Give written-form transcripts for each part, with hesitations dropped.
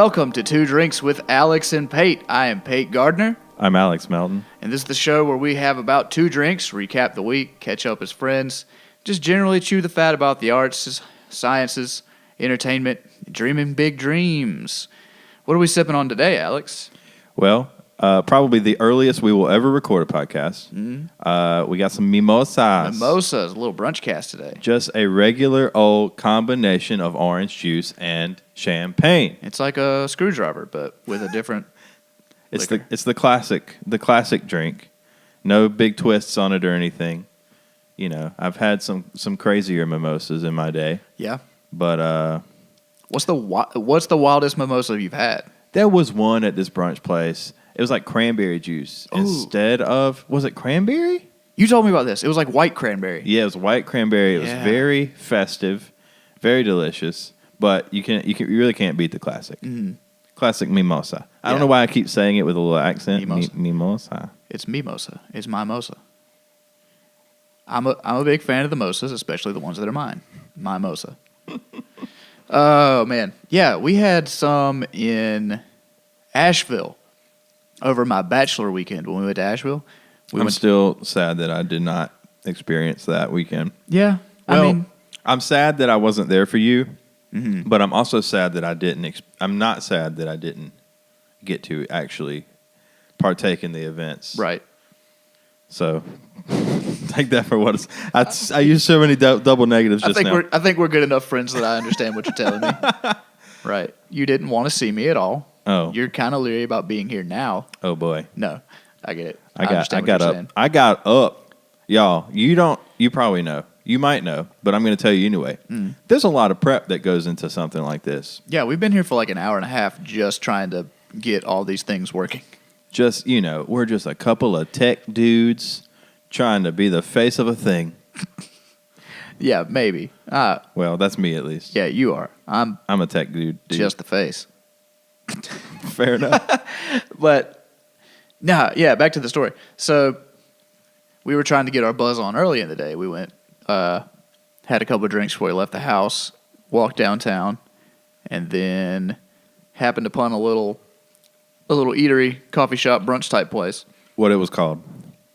Welcome to Two Drinks with Alex and Pate. I am Pate Gardner. I'm Alex Melton. And this is the show where we have about two drinks, recap the week, catch up as friends, just generally chew the fat about the arts, sciences, entertainment, dreaming big dreams. What are we sipping on today, Alex? Well, probably the earliest we will ever record a podcast. Mm-hmm. We got some mimosas. Mimosas, a little brunch cast today. Just a regular old combination of orange juice and champagne. It's like a screwdriver, but with a different liquor. It's the classic drink. No big twists on it or anything. You know, I've had some crazier mimosas in my day. Yeah. But what's the wildest mimosa you've had? There was one at this brunch place. It was like cranberry juice instead of, was it cranberry? You told me about this. It was like white cranberry. Yeah, it was white cranberry. It was very festive, very delicious. But you really can't beat the classic. Mm. Classic mimosa. I don't know why I keep saying it with a little accent. Mimosa. It's mimosa. It's mimosa. I'm a big fan of the mimosas, especially the ones that are mine. Mimosa. Oh, man. Yeah, we had some in Asheville over my bachelor weekend when we went to Asheville. I'm still sad that I did not experience that weekend. Yeah. Well, I'm sad that I wasn't there for you, but I'm also sad that I didn't. I'm not sad that I didn't get to actually partake in the events. Right. So take that for what it's. I used so many double negatives just now. I think we're good enough friends that I understand what you're telling me. Right. You didn't want to see me at all. Oh. You're kind of leery about being here now. Oh boy. No, I get it. I got up. Y'all, you probably know. You might know, but I'm going to tell you anyway. There's a lot of prep that goes into something like this. Yeah, we've been here for like an hour and a half just trying to get all these things working. Just, we're just a couple of tech dudes trying to be the face of a thing. Yeah, maybe. Well, that's me at least. Yeah, you are. I'm a tech dude. Just the face. Fair enough. But, back to the story. So, we were trying to get our buzz on early in the day. We went, had a couple of drinks before we left the house, walked downtown, and then happened upon a little eatery, coffee shop, brunch type place. What it was called?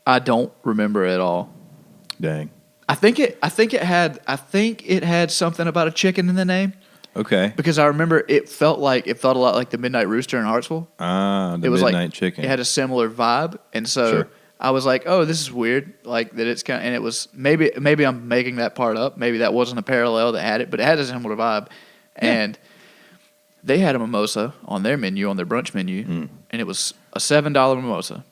I don't remember at all. Dang. I think it had something about a chicken in the name. Okay. Because I remember it felt a lot like the Midnight Rooster in Hartsville. Ah, the Midnight Chicken. It had a similar vibe, and so I was like, "Oh, this is weird." Like that, it's kind of, and it was maybe I'm making that part up. Maybe that wasn't a parallel that had it, but it had a similar vibe, and they had a mimosa on their menu, on their brunch menu, and it was a $7 mimosa,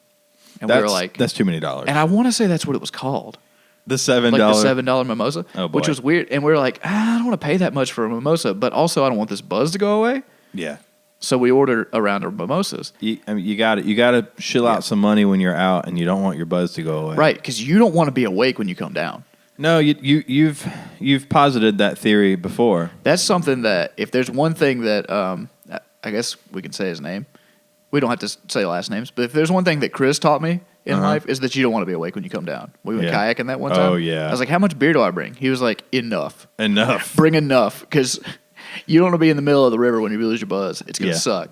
and we were like, "That's too many dollars." And I want to say that's what it was called. The $7, like the $7 mimosa, which was weird. And we were like, I don't want to pay that much for a mimosa, but also I don't want this buzz to go away. Yeah. So we ordered a round of mimosas. You got to shill out some money when you're out, and you don't want your buzz to go away. Right, because you don't want to be awake when you come down. No, you've posited that theory before. That's something that if there's one thing that I guess we can say his name. We don't have to say last names, but if there's one thing that Chris taught me in life is that you don't want to be awake when you come down. We went kayaking that one time. Oh, yeah. I was like, how much beer do I bring? He was like, enough. Bring enough, because you don't want to be in the middle of the river when you lose your buzz. It's going to suck.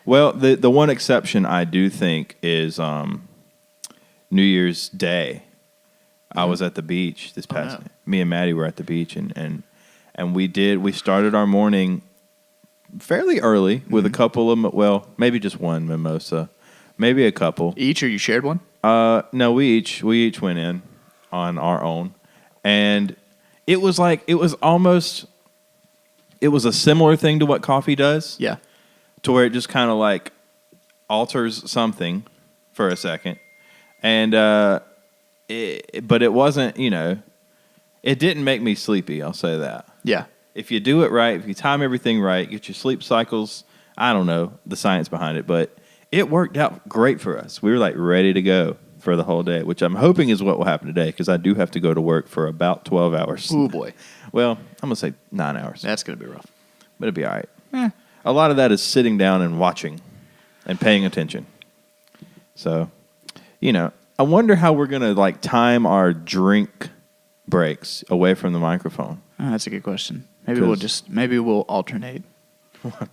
Well, the one exception I do think is New Year's Day. I was at the beach this past night. Me and Maddie were at the beach, and we started our morning fairly early with a couple of, maybe just one mimosa, maybe a couple. Each, or you shared one? No, we each went in on our own, and it was a similar thing to what coffee does. Yeah. To where it just kind of like alters something for a second, and but it wasn't, it didn't make me sleepy. I'll say that. Yeah. If you do it right, if you time everything right, get your sleep cycles, I don't know the science behind it, but it worked out great for us. We were like ready to go for the whole day, which I'm hoping is what will happen today, because I do have to go to work for about 12 hours. Oh, boy. Well, I'm going to say 9 hours. That's going to be rough. But it'll be all right. A lot of that is sitting down and watching and paying attention. So, I wonder how we're going to time our drink breaks away from the microphone. Oh, that's a good question. Maybe we'll alternate.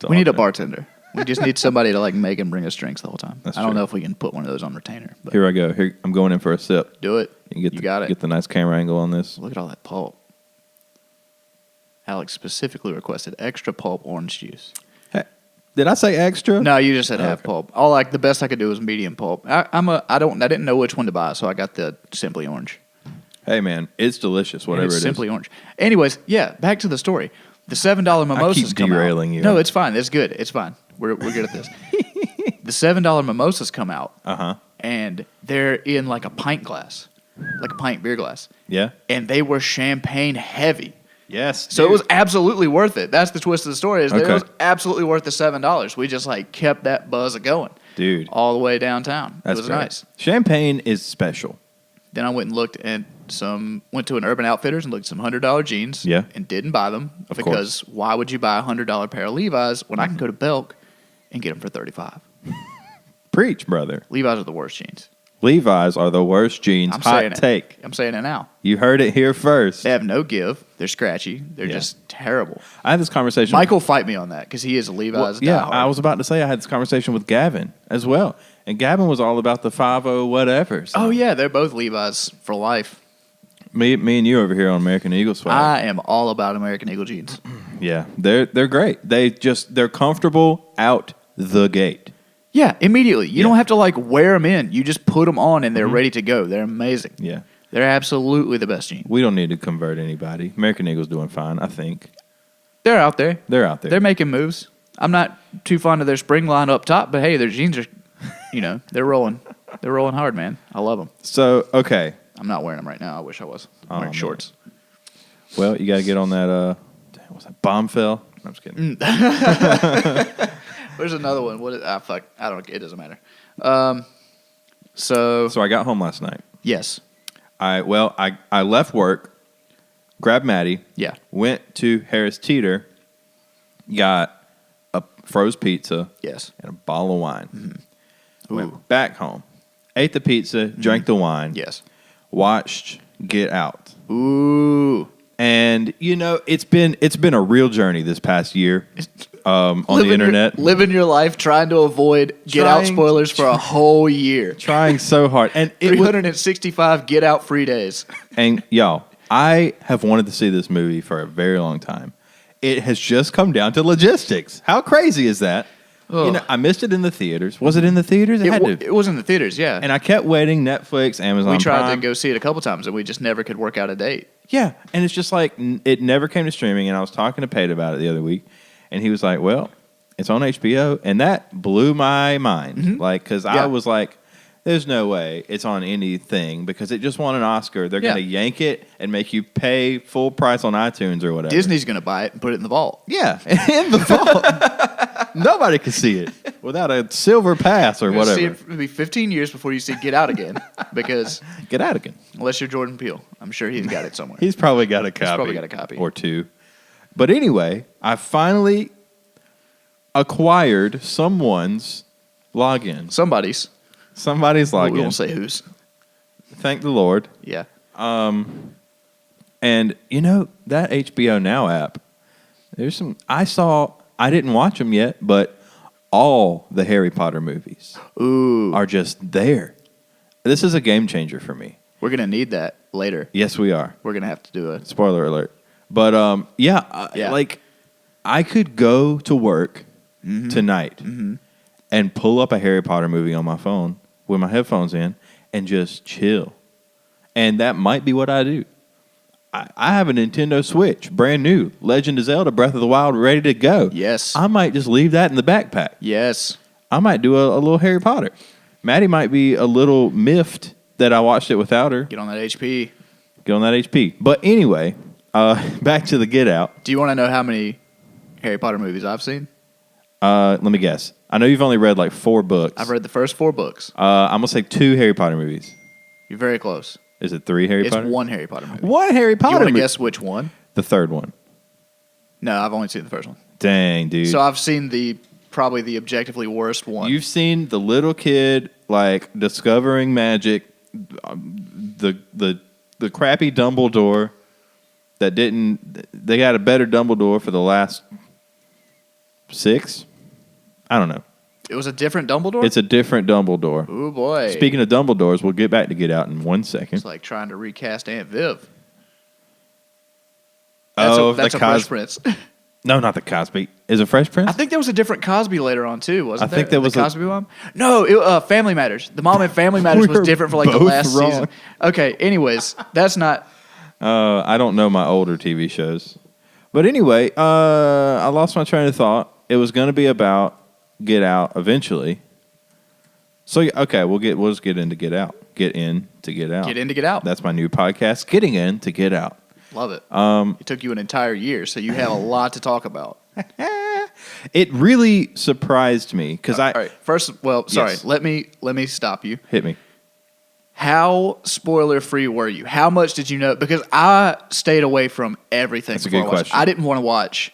We need a bartender. We just need somebody to like make and bring us drinks the whole time. That's I don't true. know if we can put one of those on retainer. But Here I go. Here I'm going in for a sip. do it. You got it. Get the nice camera angle on this. Look at all that pulp. Alex specifically requested extra pulp orange juice. Hey, did I say extra? No, you just said half Okay. pulp. The best I could do was medium pulp. I didn't know which one to buy, so I got the Simply Orange. Hey man, it's delicious. Whatever It's it is. Simply Orange. Anyways, yeah, back to the story. The $7 mimosas come out. derailing you. No, it's fine. It's good. It's fine. We're good at this. The $7 mimosas come out, and they're in like a pint glass, like a pint beer glass, Yeah. and they were champagne heavy. Yes. So it was absolutely worth it. That's the twist of the story. Is that Okay. it was absolutely worth the $7. We just like kept that buzz going, dude. all the way downtown. That's it was great. nice. Champagne is special. Then I went and looked at went to an Urban Outfitters and looked at some $100 jeans. Yeah. And didn't buy them Of because why would you buy a $100 pair of Levi's when I can go to Belk and get them for $35? Preach, brother. Levi's are the worst jeans. Levi's are the worst jeans. I'm saying Hot it. take. I'm saying it now. You heard it here first. They have no give. They're scratchy. They're Yeah. just terrible. I had this conversation. Michael fight me on that because he is a Levi's Yeah, diehard. I was about to say I had this conversation with Gavin as well, and Gavin was all about the 50 whatever. So Oh yeah, they're both Levi's for life. me and you over here on American Eagle swag. I am all about American Eagle jeans. Yeah, they're great. They're comfortable out the gate. Yeah, immediately. You Yeah. don't have to like wear them in. You just put them on and they're ready to go. They're amazing. Yeah, They're absolutely the best jeans. we don't need to convert anybody. American Eagle's doing fine, I think. They're out there. They're out there. They're making moves. I'm not too fond of their spring line up top, but hey, their jeans are, they're rolling. They're rolling hard, man. I love them. So okay, I'm not wearing them right now. I wish I was. I'm Oh, wearing man. shorts. well you got to get on that. What's that? Bombfell? I'm just kidding. There's another one. Fuck. I don't. It doesn't matter. So So I got home last night. yes, I left work, grabbed Maddie, yeah, went to Harris Teeter, got a froze pizza yes. and a bottle of wine. Mm-hmm. Ooh. Went back home, ate the pizza, drank the wine, Yes. watched Get Out. Ooh. And it's been a real journey this past year on the internet. Living your life trying to avoid Get Out Trying- spoilers for a whole year. Trying so hard. And it was, 365 Get Out free days. and y'all, I have wanted to see this movie for a very long time. It has just come down to logistics. How crazy is that? Ugh. I missed it in the theaters. Was it in the theaters? It had to. It was in the theaters, yeah. And I kept waiting. Netflix, Amazon we tried Prime. to go see it a couple times, and we just never could work out a date. Yeah, and it's just like it never came to streaming. And I was talking to Pate about it the other week, and he was like, "Well, it's on HBO," and that blew my mind. Mhm. Like, because Yeah. I was like, "There's no way it's on anything because it just won an Oscar. They're Yeah. gonna yank it and make you pay full price on iTunes or whatever." Disney's going to buy it and put it in the vault. Yeah, in the vault. Nobody can see it without a silver pass or You're gonna whatever. See it, it'll be 15 years before you see Get Out again, because Get out again. unless you're Jordan Peele, I'm sure he's got it somewhere. He's probably got a copy. probably got a copy. Or two. But anyway, I finally acquired someone's login. Somebody's. Somebody's We login. won't say whose. Thank the Lord. Yeah. And that HBO Now app, there's some I didn't watch them yet, but all the Harry Potter movies Ooh. are just there. This is a game changer for me. We're going to need that later. Yes, we are. We're going to have to do it. Spoiler alert. But Yeah. like I could go to work tonight and pull up a Harry Potter movie on my phone with my headphones in and just chill. And that might be what I do. I have a Nintendo Switch, brand new, Legend of Zelda, Breath of the Wild, ready to go. Yes. I might just leave that in the backpack. Yes. I might do a little Harry Potter. Maddie might be a little miffed that I watched it without her. Get on that HP. Get on that HP. But anyway, back to the Get Out. Do you want to know how many Harry Potter movies I've seen? Let me guess. I know you've only read like 4 books. I've read the first 4 books. I'm going to say 2 Harry Potter movies. You're very close. Is it 3 Harry It's Potter? one Harry Potter movie. One Harry You Potter want to movie. guess which one? The third one. No, I've only seen the first one. Dang, dude. So I've seen probably the objectively worst one. You've seen the little kid like discovering magic, the crappy Dumbledore that didn't. They got a better Dumbledore for the last 6. I don't know. It was a different Dumbledore? It's a different Dumbledore. Oh, boy. Speaking of Dumbledores, we'll get back to Get Out in 1 second. It's like trying to recast Aunt Viv. That's That's a Fresh Prince. No, not the Cosby. Is it Fresh Prince? I think there was a different Cosby later on, too, wasn't there? I think there was the Cosby mom? No, Family Matters. The mom in Family Matters was different for like the both last wrong. season. Okay, anyways, that's not... I don't know my older TV shows. But anyway, I lost my train of thought. It was going to be about Get Out eventually. So, okay, we'll just get into Get Out. Get in to Get Out. Get in to Get Out. That's my new podcast, Getting In to Get Out. Love it. It took you an entire year, so you have a lot to talk about. It really surprised me because All right. First, sorry. Yes. Let me stop you. Hit me. How spoiler free were you? How much did you know? Because I stayed away from everything. That's a before good I watched. question. I didn't want to watch.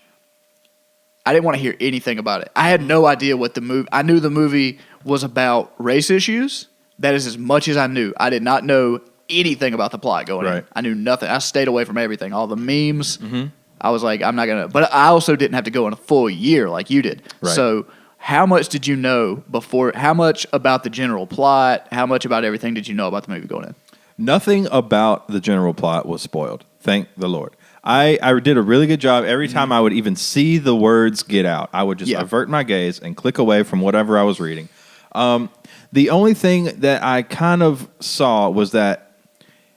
I didn't want to hear anything about it. I had no idea what the movie. I knew the movie was about race issues. That is as much as I knew. I did not know anything about the plot going in. Right. I knew nothing. I stayed away from everything. All the memes. Mm-hmm. I was like, I'm not gonna. But I also didn't have to go in a full year like you did. Right. So, how much did you know before? How much about the general plot? How much about everything did you know about the movie going in? Nothing about the general plot was spoiled. Thank the Lord. I did a really good job. Every time I would even see the words "Get Out," I would just avert my gaze and click away from whatever I was reading. The only thing that I kind of saw was that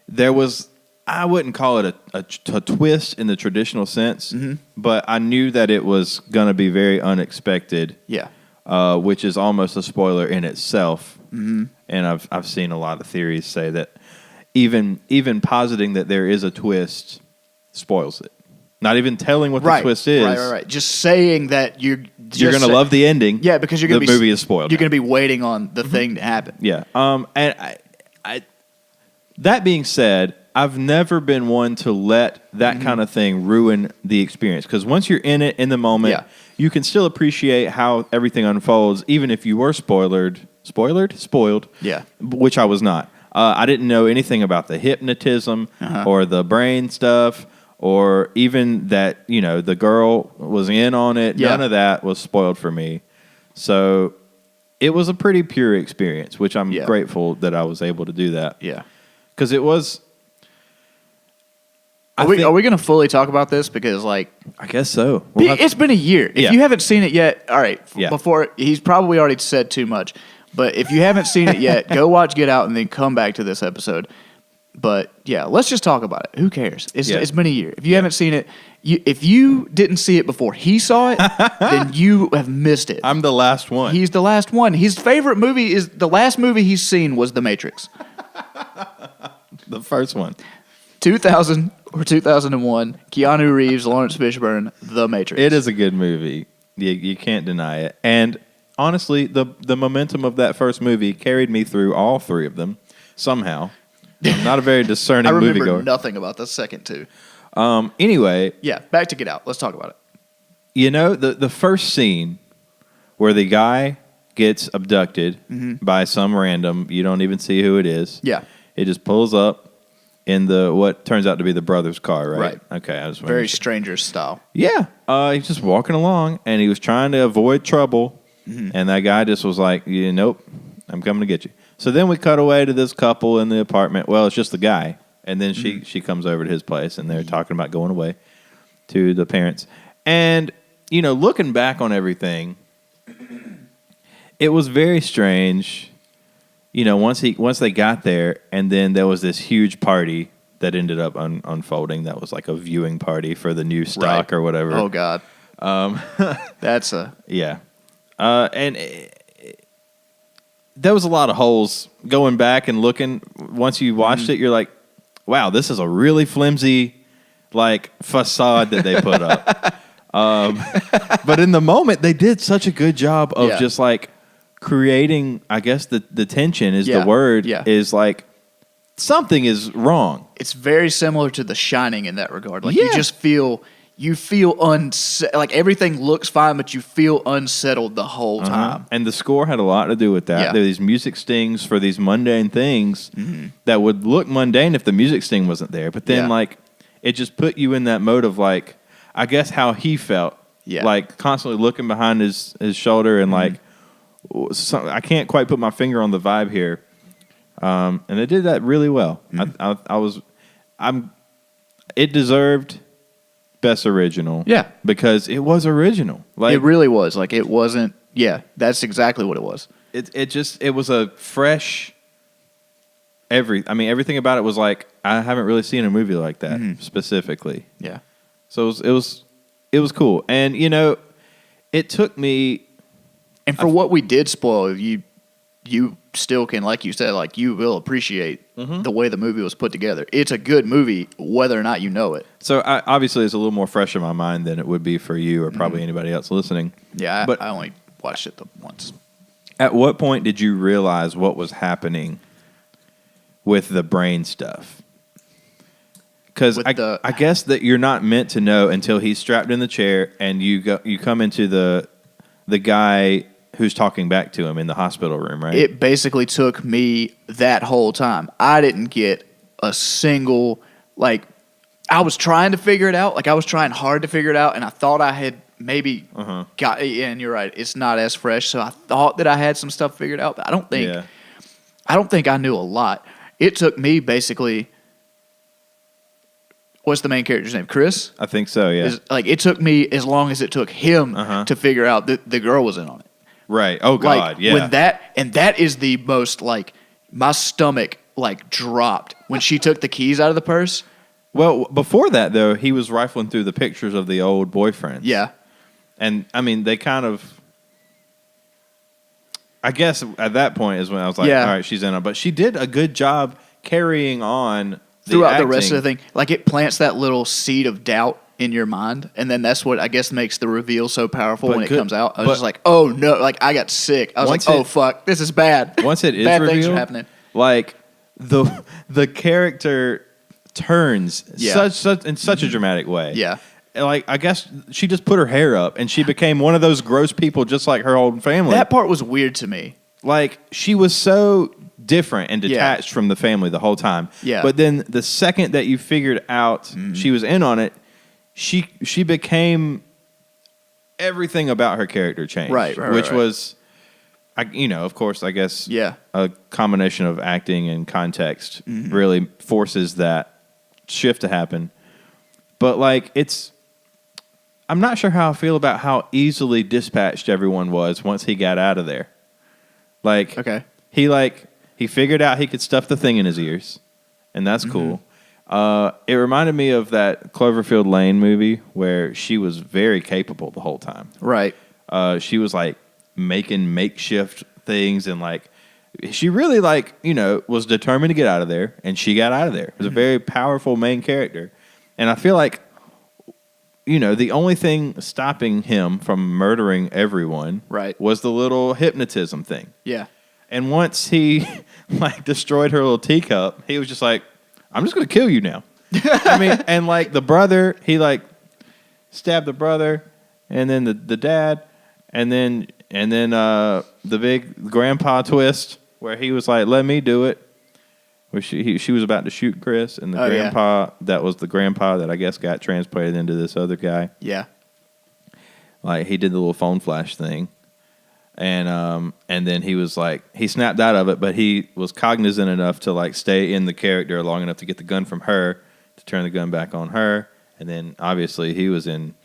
there was, I wouldn't call it a twist in the traditional sense, but I knew that it was going to be very unexpected. Yeah. Which is almost a spoiler in itself. Mm-hmm. And I've seen a lot of theories say that even positing that there is a twist spoils it. Not even telling what the twist is. Right. Just saying that you're going to love the ending. Yeah, because you're going to be the movie is spoiled. You're going to be waiting on the thing to happen. Yeah. And I that being said, I've never been one to let that kind of thing ruin the experience. Because once you're in it, in the moment, you can still appreciate how everything unfolds, even if you were spoiled. Yeah. Which I was not. I didn't know anything about the hypnotism or the brain stuff, or even that, the girl was in on it. Yeah. None of that was spoiled for me. So it was a pretty pure experience, which I'm grateful that I was able to do that. Yeah. Because it was... Are we going to fully talk about this? Because, I guess so. It's been a year. If you haven't seen it yet, all right, before, he's probably already said too much. But if you haven't seen it yet, go watch Get Out and then come back to this episode. But, let's just talk about it. Who cares? It's been a year. If you haven't seen it, if you didn't see it before he saw it, then you have missed it. I'm the last one. He's the last one. His favorite movie is, the last movie he's seen was The Matrix. The first one. 2000 or 2001, Keanu Reeves, Lawrence Fishburne, The Matrix. It is a good movie. You can't deny it. And honestly, the momentum of that first movie carried me through all three of them somehow. I'm not a very discerning moviegoer. I remember nothing about the second two. Anyway. Yeah, back to Get Out. Let's talk about it. The first scene where the guy gets abducted by some random, you don't even see who it is. Yeah. It just pulls up in what turns out to be the brother's car, right? Right. Okay. I just Very Stranger style. Yeah. He's just walking along, and he was trying to avoid trouble, and that guy just was like, nope, I'm coming to get you. So then we cut away to this couple in the apartment. Well, it's just the guy. And then she comes over to his place, and they're talking about going away to the parents. And, looking back on everything, it was very strange. Once they got there, and then there was this huge party that ended up unfolding. That was like a viewing party for the new stock or whatever. Oh, God. That's a... Yeah. And there was a lot of holes going back and looking. Once you watched it, you're like, wow, this is a really flimsy, facade that they put up. But in the moment, they did such a good job of just, creating, I guess the tension is the word, is something is wrong. It's very similar to The Shining in that regard. You just feel everything looks fine, but you feel unsettled the whole time. And the score had a lot to do with that. There were these music stings for these mundane things that would look mundane if the music sting wasn't there. But then, it just put you in that mode of, I guess how he felt. Yeah. Like constantly looking behind his shoulder and like, I can't quite put my finger on the vibe here. And they did that really well. It deserved Best Original. Yeah. Because it was original. Like it really was. Like it wasn't. Yeah, that's exactly what it was. It was a fresh. Everything about it was like I haven't really seen a movie like that specifically. Yeah. So it was cool, and it took me. And for what we did spoil, you still can, like you said, like you will appreciate the way the movie was put together. It's a good movie, whether or not you know it. So obviously, it's a little more fresh in my mind than it would be for you or probably anybody else listening. Yeah, but I only watched it once. At what point did you realize what was happening with the brain stuff? Because I guess that you're not meant to know until he's strapped in the chair and you come into the guy who's talking back to him in the hospital room, right? It basically took me that whole time. I didn't get a single, like, I was trying to figure it out. Like, I was trying hard to figure it out, and I thought I had maybe got it. Yeah, and you're right. It's not as fresh, so I thought that I had some stuff figured out, but I don't think I knew a lot. It took me basically, what's the main character's name? Chris? I think so, yeah. It took me as long as it took him to figure out that the girl was in on it. Right. Oh, God, like, yeah. When that is the most, like, my stomach, like, dropped when she took the keys out of the purse. Well, before that, though, he was rifling through the pictures of the old boyfriends. Yeah. And, I mean, they kind of... I guess at that point is when I was like, all right, she's in on it. But she did a good job carrying on throughout the rest of the thing. Like, it plants that little seed of doubt in your mind, and then that's what I guess makes the reveal so powerful when it comes out. I was just like, oh no, like I got sick. I was like, oh fuck, this is bad. Once it is bad revealed, things are happening. Like the character turns in such a dramatic way. Yeah. Like, I guess she just put her hair up and she became one of those gross people just like her old family. That part was weird to me. Like, she was so different and detached from the family the whole time. Yeah. But then the second that you figured out she was in on it, she became everything about her character changed. Right. Which was, of course, I guess a combination of acting and context really forces that shift to happen. But, like, I'm not sure how I feel about how easily dispatched everyone was once he got out of there. Like, he figured out he could stuff the thing in his ears, and that's cool. It reminded me of that Cloverfield Lane movie where she was very capable the whole time. Right. She was, like, making makeshift things, and, like, she really, like, was determined to get out of there, and she got out of there. It was a very powerful main character. And I feel like, the only thing stopping him from murdering everyone was the little hypnotism thing. Yeah. And once he, like, destroyed her little teacup, he was just like, I'm just going to kill you now. I mean, and, like, the brother, he, like, stabbed the brother, and then the dad, and then the big grandpa twist where he was like, let me do it. Where she was about to shoot Chris, and the grandpa, that was the grandpa that I guess got transplanted into this other guy. Yeah. Like, he did the little phone flash thing. And then he was like, he snapped out of it, but he was cognizant enough to, like, stay in the character long enough to get the gun from her, to turn the gun back on her. And then obviously he was in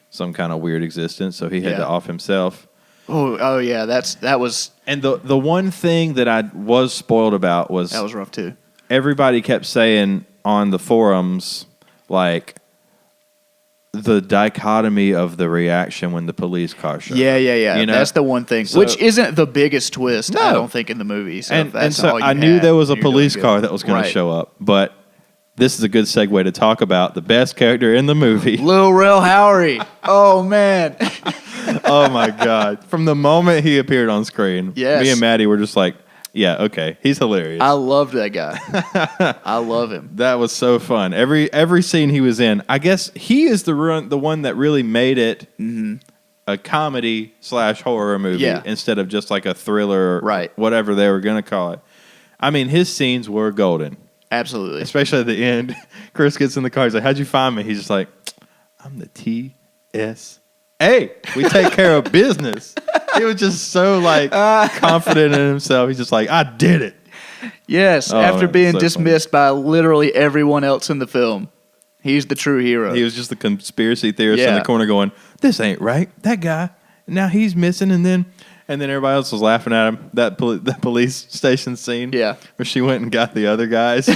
some kind of weird existence, so he had to off himself. Oh yeah, that was. And the one thing that I was spoiled about was that was rough too. Everybody kept saying on the forums, like, the dichotomy of the reaction when the police car showed. Yeah. That's the one thing, which isn't the biggest twist, I don't think, in the movie. So and so I knew there was a police car that was going to show up, but this is a good segue to talk about the best character in the movie. Lil Rel Howery. Oh, man. Oh, my God. From the moment he appeared on screen, me and Maddie were just like, yeah, okay, he's hilarious. I love that guy. I love him. That was so fun. Every scene he was in, I guess he is the one that really made it a comedy / horror movie instead of just like a thriller or whatever they were going to call it. I mean, his scenes were golden. Absolutely. Especially at the end. Chris gets in the car. He's like, how'd you find me? He's just like, I'm the TS hey, we take care of business. He was just so like confident in himself. He's just like, I did it. Yes, Oh, after man, being so dismissed by literally everyone else in the film. He's the true hero. He was just the conspiracy theorist in Yeah. the corner going, this ain't right. That guy, now he's missing. And then everybody else was laughing at him. That police station scene Yeah. where she went and got the other guys.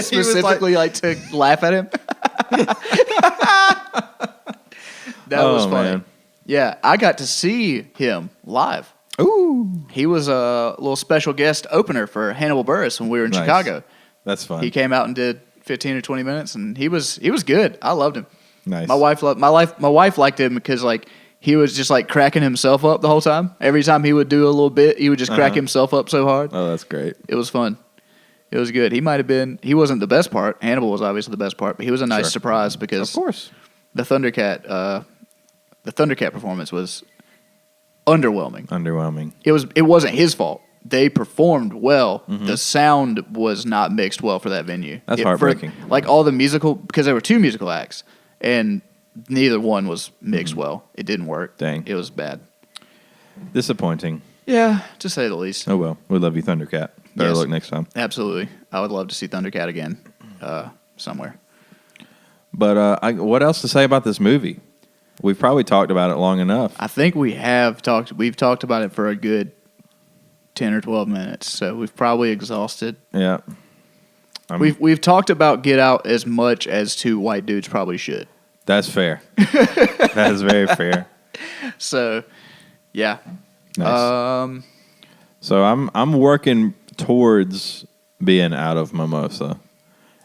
Specifically, like to laugh at him. That was funny. Man. Yeah, I got to see him live. Ooh. He was a little special guest opener for Hannibal Buress when we were in Nice. Chicago. That's fun. He came out and did 15 or 20 minutes, and he was good. I loved him. Nice. My wife liked him because like he was just like cracking himself up the whole time. Every time he would do a little bit, he would just crack himself up so hard. Oh, that's great. It was fun. It was good. He wasn't the best part. Hannibal was obviously the best part, but he was a nice Sure. surprise because Of course. the Thundercat performance was underwhelming. It wasn't his fault. They performed well. The sound was not mixed well for that venue. That's heartbreaking. Like all the musical, because there were two musical acts, and neither one was mixed well. It didn't work. Dang. It was bad. Disappointing. Yeah, to say the least. Oh, well. We love you, Thundercat. Better Yes. luck next time. Absolutely. I would love to see Thundercat again somewhere. But what else to say about this movie? We've probably talked about it long enough. I think we've talked about it for a good 10 or 12 minutes, so we've probably exhausted. Yeah. We've talked about Get Out as much as two white dudes probably should. That's fair. That is very fair. So, yeah. Nice. So I'm working towards being out of mimosa,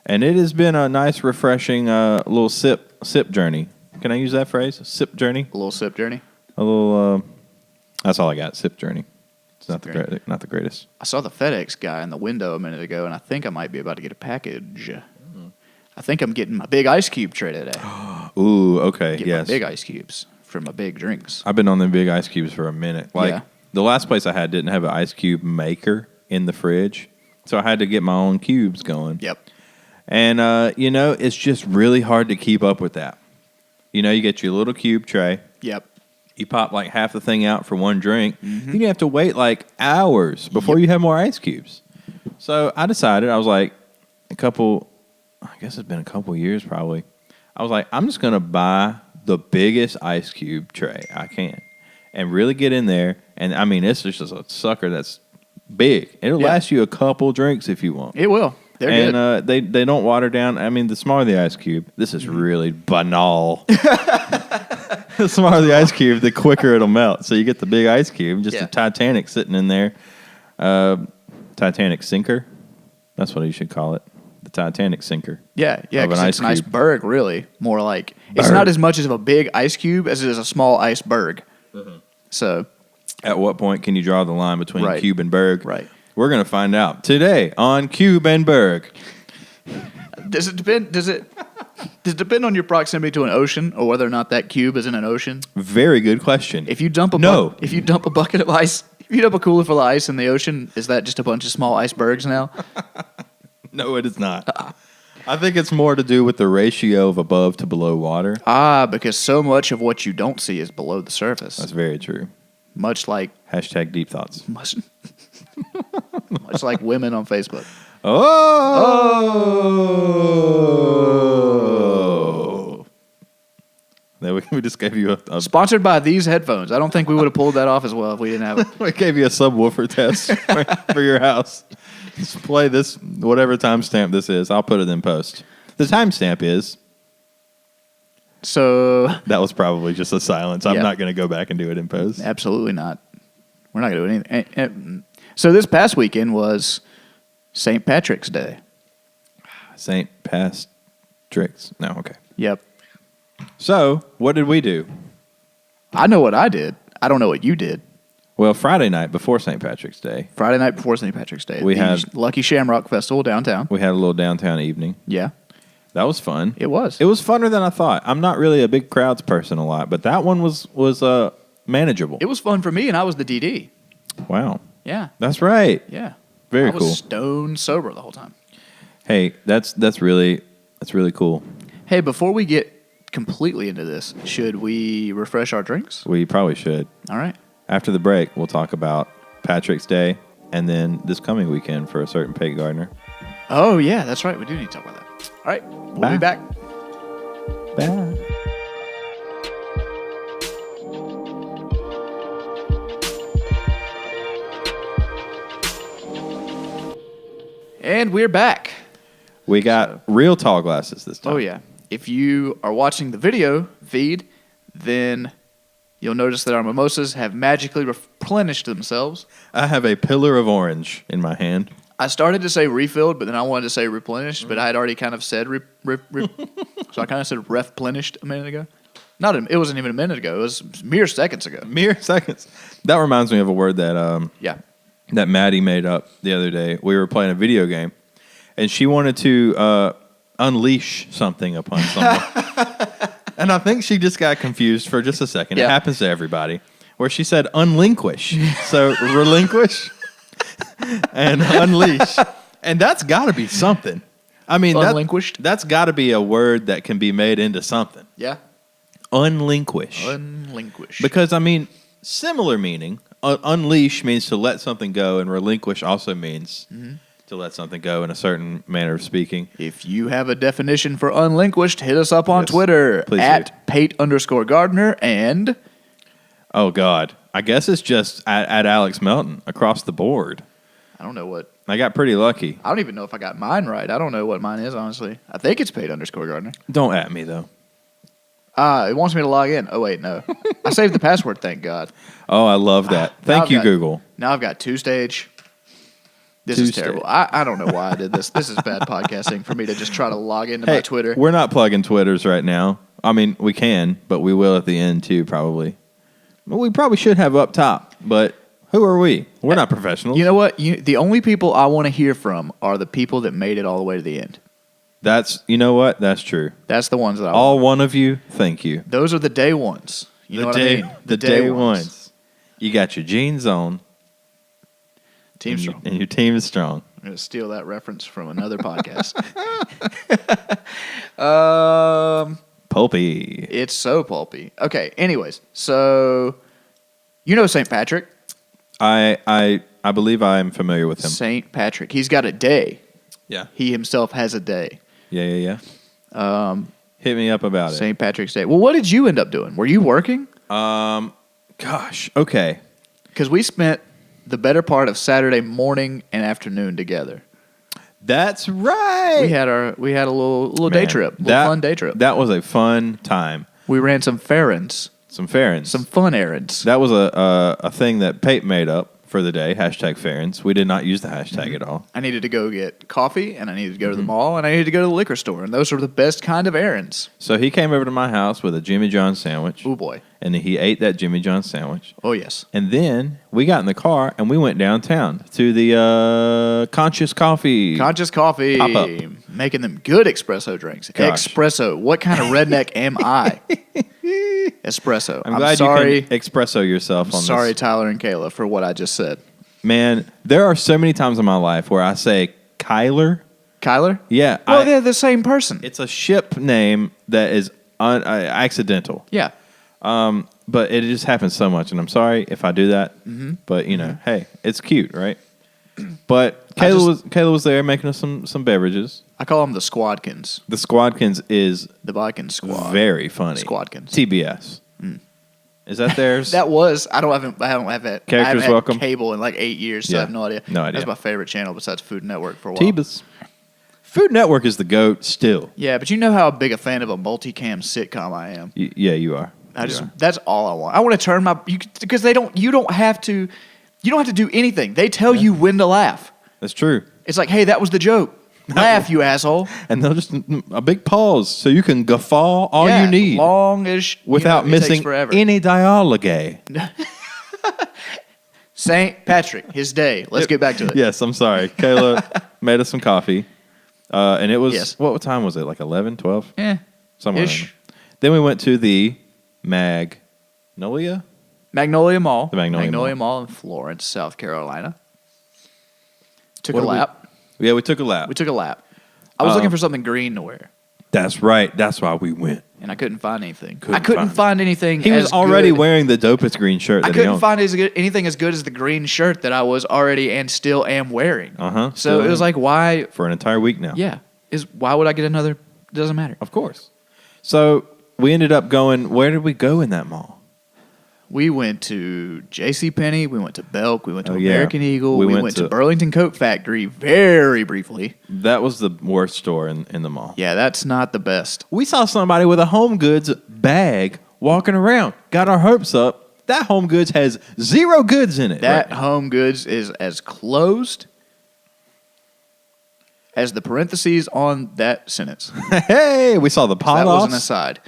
and it has been a nice, refreshing little sip journey. Can I use that phrase? Sip journey. A little sip journey. A little. That's all I got. Sip journey. It's not Sip the journey. not the greatest. I saw the FedEx guy in the window a minute ago, and I think I might be about to get a package. I think I'm getting my big ice cube tray today. Ooh. Okay. Get Yes. my big ice cubes for my big drinks. I've been on the big ice cubes for a minute. Like Yeah. the last place I had didn't have an ice cube maker in the fridge, so I had to get my own cubes going. Yep. And it's just really hard to keep up with that. You get your little cube tray. Yep. You pop like half the thing out for one drink. Then you have to wait like hours before you have more ice cubes. So I decided, I was like, I guess it's been a couple years probably. I was like, I'm just going to buy the biggest ice cube tray I can and really get in there. And I mean, it's just a sucker that's big. It'll last you a couple drinks if you want. It will. They're good. And they don't water down. I mean, the smaller the ice cube, this is really banal. The smaller the ice cube, the quicker it'll melt. So you get the big ice cube, just a Titanic sitting in there. Titanic sinker. That's what you should call it. The Titanic sinker. Yeah, of an because it's an ice cube. iceberg, really. More like, it's Berg. not as much of a big ice cube as it is a small iceberg. So, At what point can you draw the line between Right. cube and berg? right. We're going to find out today on Cube and Berg. Does it depend on your proximity to an ocean or whether or not that cube is in an ocean? Very good question. If you dump a if you dump a bucket of ice, if you dump a cooler full of ice in the ocean, is that just a bunch of small icebergs now? No, it is not. I think it's more to do with the ratio of above to below water. Because so much of what you don't see is below the surface. That's very true. Much like Hashtag deep thoughts. much like women on Facebook. Oh! There we just gave you a Sponsored by these headphones. I don't think we would have pulled that off as well if we didn't have it. we gave you a subwoofer test for your house. Just play this, whatever timestamp this is. I'll put it in post. The timestamp is. So, That was probably just a silence. I'm Yeah. not going to go back and do it in post. absolutely not. We're not going to do anything. So, this past weekend was St. Patrick's Day. St. Patrick's. No, okay. Yep. So, what did we do? I know what I did. I don't know what you did. Well, Friday night before St. Patrick's Day, Friday night before St. Patrick's Day. We the had- Lucky Shamrock Festival downtown. we had a little downtown evening. Yeah, That was fun. it was. It was funner than I thought. I'm not really a big crowds person a lot, but that one was manageable. It was fun for me, and I was the DD. Wow. Yeah, That's right. yeah. Very I was cool. stone sober the whole time. Hey, that's really cool. Hey, before we get completely into this, should we refresh our drinks? We probably should. All right. After the break, we'll talk about Patrick's Day and then this coming weekend for a certain Pate Gardner. Oh, yeah, that's right. We do need to talk about that. All right. We'll be back. Bye. And we're back. We got real tall glasses this time. Oh, yeah. If you are watching the video feed, then you'll notice that our mimosas have magically replenished themselves. I have a pillar of orange in my hand. I started to say refilled, but then I wanted to say replenished, but I had already kind of said so I kind of said replenished a minute ago. It wasn't even a minute ago. It was mere seconds ago. Mere seconds. That reminds me of a word that that Maddie made up the other day. We were playing a video game, and she wanted to unleash something upon someone. And I think she just got confused for just a second. Yeah. It happens to everybody. Where she said unlinquish. So relinquish and unleash. And that's got to be something. I mean, Unlinquished? that's got to be a word that can be made into something. Yeah. Unlinquish. Unlinquish. Because, I mean, similar meaning. Unleash means to let something go, and relinquish also means to let something go in a certain manner of speaking. If you have a definition for unlinquished, hit us up on Yes, Twitter please at Pate_Gardner and... Oh, God. I guess it's just at Alex Melton across the board. I don't know what... I got pretty lucky. I don't even know if I got mine right. I don't know what mine is, honestly. I think it's Pate_Gardner. Don't at me, though. It wants me to log in. Oh, wait, no. I saved the password, thank God. Oh, I love that. Thank you, Google. Now I've got two-stage. This is terrible. I don't know why I did this. This is bad podcasting for me to just try to log into my Twitter. We're not plugging Twitters right now. I mean, we can, but we will at the end, too, probably. Well, we probably should have up top, but who are we? We're not professionals. You know what? The only people I want to hear from are the people that made it all the way to the end. You know what? That's true. That's the ones that I All want. one of you, thank you. Those are the day ones. You know what I mean? The day ones. You got your jeans on. Team strong. And your team is strong. I'm going to steal that reference from another podcast. Pulpy. It's so pulpy. Okay, anyways. So, you know St. Patrick? I believe I am familiar with him. St. Patrick. He's got a day. Yeah. He himself has a day. Yeah. Hit me up about it. St. Patrick's Day. Well, what did you end up doing? Were you working? Gosh. Okay. Because we spent the better part of Saturday morning and afternoon together. That's right. We had a little day trip, fun day trip. That was a fun time. We ran some errands, Some errands. some fun errands. That was a thing that Pate made up for the day. #errands. We did not use the hashtag at all. I needed to go get coffee, and I needed to go to the mall, and I needed to go to the liquor store, and those were the best kind of errands. So he came over to my house with a Jimmy John's sandwich. Oh boy! And he ate that Jimmy John's sandwich. Oh yes. And then we got in the car and we went downtown to the Conscious Coffee. Conscious Coffee. Pop-up. Making them good espresso drinks. Gosh. Espresso. What kind of redneck am I? Espresso. I'm glad sorry. you can espresso yourself on Sorry, this. Tyler and Kayla, for what I just said. Man, there are so many times in my life where I say Kyler. Kyler? Yeah. Well, they're the same person. It's a ship name that is accidental. Yeah. But it just happens so much, and I'm sorry if I do that. Mm-hmm. But, hey, it's cute, right? But Kayla was there making us some beverages. I call them the Squadkins. The Squadkins is The Viking Squad. very funny. Squadkins. TBS. Is that theirs? That was. I don't have it. Characters I haven't had Welcome? cable in like 8 years, so Yeah. I have no idea. No idea. That's my favorite channel besides Food Network for a while. TBS. Food Network is the GOAT still. Yeah, but you know how big a fan of a multicam sitcom I am. Yeah, you are. That's all I want. I want to turn because you don't have to do anything. They tell you when to laugh. That's true. It's like, hey, that was the joke. Laugh, you asshole. And they'll just a big pause so you can guffaw all you need long as without it takes missing forever. any dialogue. St. Patrick, his day. Let's get back to it. Yes, I'm sorry. Kayla made us some coffee. And it was, Yes. what time was it? Like 11, 12? Somewhere Ish. around there. Then we went to the Magnolia Mall. The Magnolia Mall in Florence, South Carolina. Took What a did we- lap. Yeah, we took a lap. We took a lap. I was looking for something green to wear. That's right. That's why we went. and I couldn't find anything. Couldn't I couldn't find- find anything. He was as already good. wearing the dopest green shirt I that he couldn't owned. find anything as good as the green shirt that I was already and still am wearing. Uh-huh, So still it was am. like, why? For an entire week now. Yeah, why would I get another? Doesn't matter. Of course. So we ended up going, where did we go in that mall? We went to JCPenney, we went to Belk, we went to Oh, yeah. American Eagle, We we went went to- to Burlington Coat Factory very briefly. That was the worst store in the mall. Yeah, that's not the best. We saw somebody with a Home Goods bag walking around. Got our hopes up. That Home Goods has 0 goods in it. That right? Home Goods is as closed as the parentheses on that sentence. Hey, we saw the pot That was an offs. aside.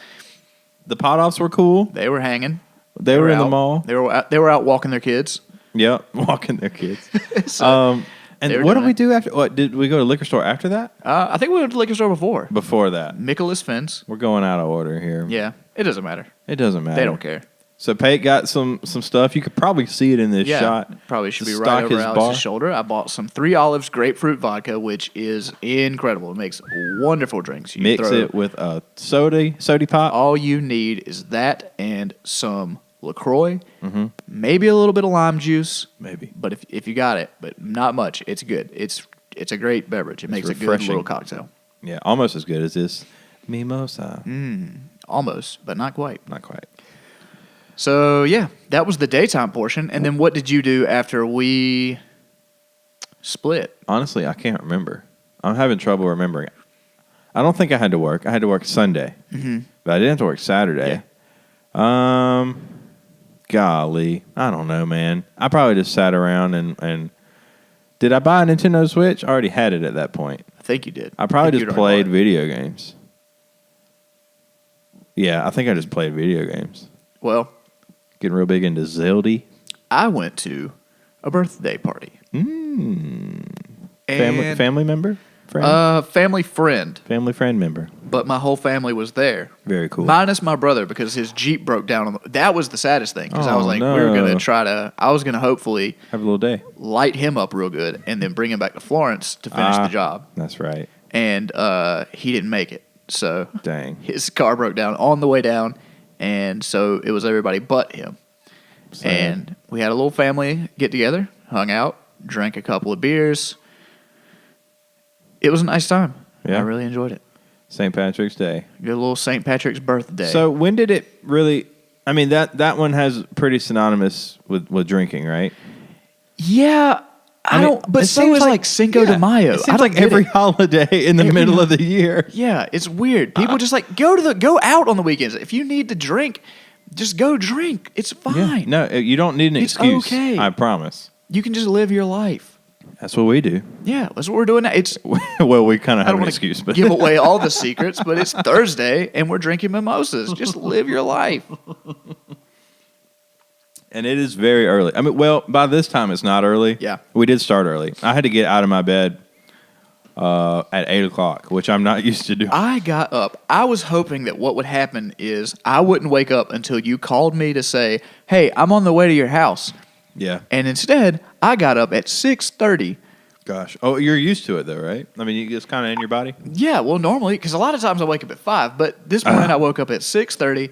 The pot offs were cool. They were hanging. They were in the out. mall. They were out walking their kids. Yep, walking their kids. So, they And were what doing did we do after? What did we go to the liquor store after that? I think we went to the liquor store before. Before that, Nicholas Fence. we're going out of order here. Yeah, it doesn't matter. It doesn't matter. They don't care. So Pate got some stuff. You could probably see it in this Yeah, shot. probably should be Stock right over his Alex's bar. shoulder. I bought some 3 Olives grapefruit vodka, which is incredible. It makes wonderful drinks. You Mix throw- it with a soda pop. All you need is that and some LaCroix, Mm-hmm. maybe a little bit of lime juice, Maybe. but if you got it, but not much, it's good. It's a great beverage. It makes a good refreshing. little cocktail. Yeah, almost as good as this mimosa. Almost, but not quite. Not quite. So, yeah, that was the daytime portion. And then what did you do after we split? Honestly, I can't remember. I'm having trouble remembering. I don't think I had to work. I had to work Sunday, but I didn't have to work Saturday. Golly, I don't know, man. I probably just sat around and did I buy a Nintendo Switch? I already had it at that point. I think you did. I probably think just you'd already played bought video games. Yeah, I think I just played video games. it. Well, Getting real big into Zelda. I went to a birthday party. Family member? Friend? Family friend, Family friend member. but my whole family was there. Very cool. Minus my brother because his Jeep broke down. That was the saddest thing because I was Oh, like, no. we were going to I was going to hopefully Have a little day. light him up real good and then bring him back to Florence to finish the job. That's right. And he didn't make it. So Dang. his car broke down on the way down. And so it was everybody but him. Sad. And we had a little family get together, hung out, drank a couple of beers. It was a nice time. Yeah. I really enjoyed it. St. Patrick's Day. Good little St. Patrick's birthday. So when did it really? I mean that one has pretty synonymous with drinking, right? yeah, I mean, don't. But it so seems is like Cinco de Mayo. It I seems don't like get every it. holiday in the Every middle of the year. Yeah, it's weird. People just like go out on the weekends. If you need to drink, just go drink. It's fine. No, you don't need an It's excuse. okay. I promise. You can just live your life. That's what we do. Yeah, that's what we're doing now. It's Well, we kind of I have don't an want excuse, to but give away all the secrets, but it's Thursday and we're drinking mimosas. Just live your life. and it is very early. I mean, well, by this time it's not early. Yeah. We did start early. I had to get out of my bed at 8:00, which I'm not used to doing. I got up. I was hoping that what would happen is I wouldn't wake up until you called me to say, "Hey, I'm on the way to your house." Yeah. And instead, I got up at 6:30. Gosh. Oh, you're used to it though, right? I mean, it's kind of in your body. Yeah, well, normally, because a lot of times I wake up at 5, but this morning I woke up at 6:30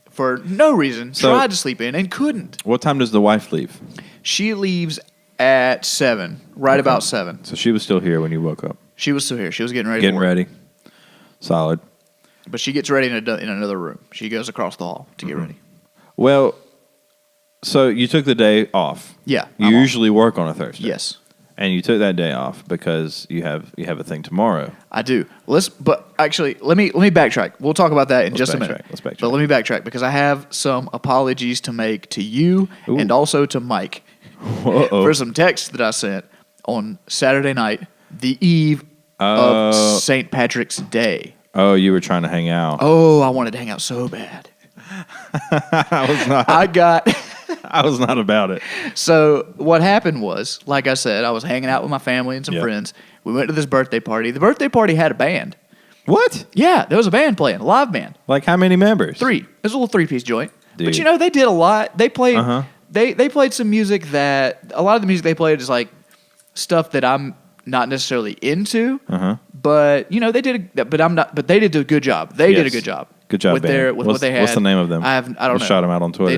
for no reason. So- Tried to sleep in and couldn't. What time does the wife leave? She leaves at 7, right about 7. So she was still here when you woke up. She was still here. She was getting ready. Getting for work. ready. Solid. But she gets ready in another room. She goes across the hall to get ready. Well, so you took the day off. Yeah. You I'm off. usually work on a Thursday. Yes, And you took that day off because you have a thing tomorrow. I do. But actually, let me backtrack. We'll talk about that in Let's just a backtrack. minute. Let's backtrack. But let me backtrack because I have some apologies to make to you Ooh. and also to Mike Uh-oh. for some texts that I sent on Saturday night, the eve Oh. of St. Patrick's Day. Oh, you were trying to hang out. Oh, I wanted to hang out so bad. I was not. I got. I was not about it. So what happened was, like I said, I was hanging out with my family and some Yeah. friends. We went to this birthday party. The birthday party had a band. What? Yeah, there was a band playing, a live band. Like how many members? 3. It was a little 3-piece joint. Dude. But you know, they did a lot. They played Uh-huh. they played some music that a lot of the music they played is like stuff that I'm not necessarily into, Uh-huh. But they did. But I'm not. But they did a good job. They did a good job. Good job, with band. what they had. What's the name of them? I don't know. Shout them out on Twitter.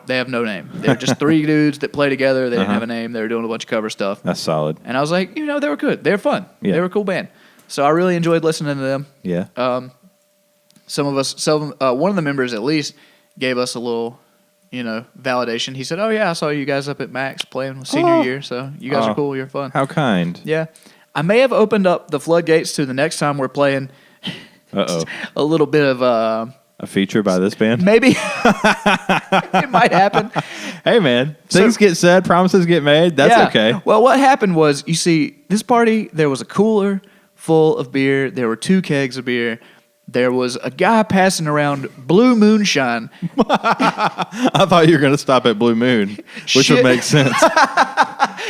They have no name. They're just three dudes that play together. They didn't have a name. They were doing a bunch of cover stuff. That's solid. And I was like, they were good. They were fun. Yeah. They were a cool band. So I really enjoyed listening to them. Yeah. One of the members at least gave us a little, validation. He said, "Oh yeah, I saw you guys up at Max playing senior year. So you guys are cool. You're fun." How kind. Yeah. I may have opened up the floodgates to the next time we're playing. A little bit of a feature by this band. Maybe it might happen. Hey man, things get said, promises get made. That's okay. Well, what happened was, you see, this party, there was a cooler full of beer. There were 2 kegs of beer. There was a guy passing around blue moonshine. I thought you were going to stop at Blue Moon, which would make sense.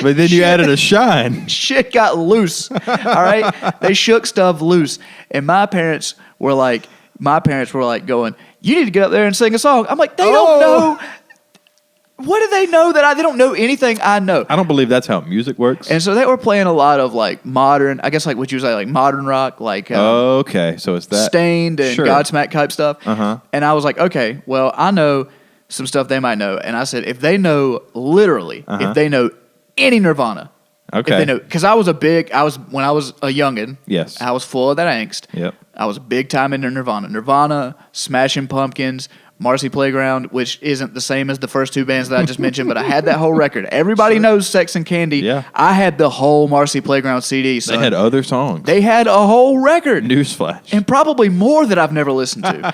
But then you added a shine. Shit got loose. All right? They shook stuff loose. And my parents were like going, "You need to get up there and sing a song." I'm like, they don't know. What do they know that they don't know anything I know? I don't believe that's how music works. And so they were playing a lot of like modern, I guess like what you would say, like modern rock, like okay, so it's that Stained and Godsmack type stuff. And I was like, okay, well, I know some stuff they might know. And I said, if they know literally, if they know any Nirvana, okay, if they know, because when I was a youngin', yes, I was full of that angst. Yep, I was big time into Nirvana, Smashing Pumpkins, Marcy Playground, which isn't the same as the first 2 bands that I just mentioned, but I had that whole record. Everybody knows Sex and Candy. Yeah. I had the whole Marcy Playground CD. They had other songs. They had a whole record. Newsflash. And probably more that I've never listened to.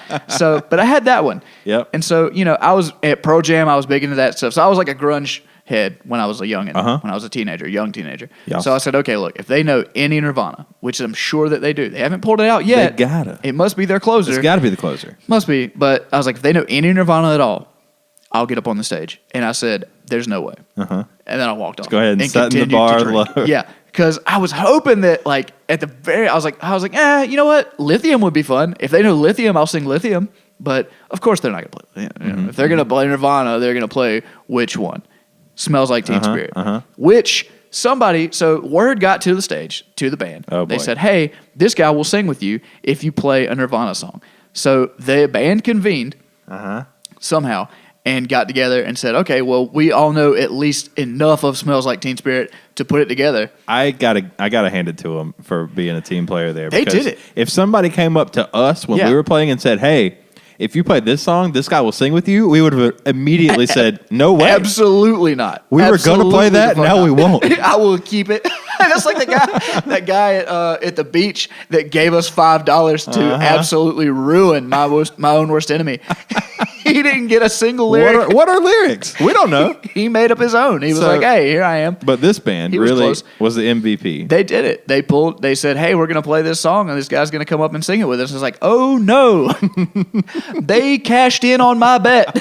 But I had that one. Yep. And so, I was at Pro Jam. I was big into that stuff. So I was like a grunge head when I was a youngin', when I was a young teenager. Yeah. So I said, okay, look, if they know any Nirvana, which I'm sure that they do, they haven't pulled it out yet. They gotta. It must be their closer. It's gotta be the closer. Must be. But I was like, if they know any Nirvana at all, I'll get up on the stage. And I said, there's no way. And then I walked off. Go ahead and set the bar low. Yeah. Because I was hoping that, like, at the very, I was like, you know what? Lithium would be fun. If they know Lithium, I'll sing Lithium. But of course they're not going to play. If they're going to play Nirvana, they're going to play which one? Smells Like Teen Spirit. Which so word got to the stage, to the band. Oh, boy. They said, hey, this guy will sing with you if you play a Nirvana song. So the band convened somehow and got together and said, okay, well, we all know at least enough of Smells Like Teen Spirit to put it together. I gotta hand it to them for being a team player there. They did it. If somebody came up to us when we were playing and said, hey, if you play this song, this guy will sing with you, we would have immediately said, no way. Absolutely not. We were going to play that, now we won't. I will keep it. That's like that guy at the beach that gave us $5 to absolutely ruin my own worst enemy. He didn't get a single lyric. What are lyrics? We don't know. He made up his own. He was like, hey, here I am. But this band really was the MVP. They did it. They said, hey, we're going to play this song, and this guy's going to come up and sing it with us. It's like, oh, no. They cashed in on my bet.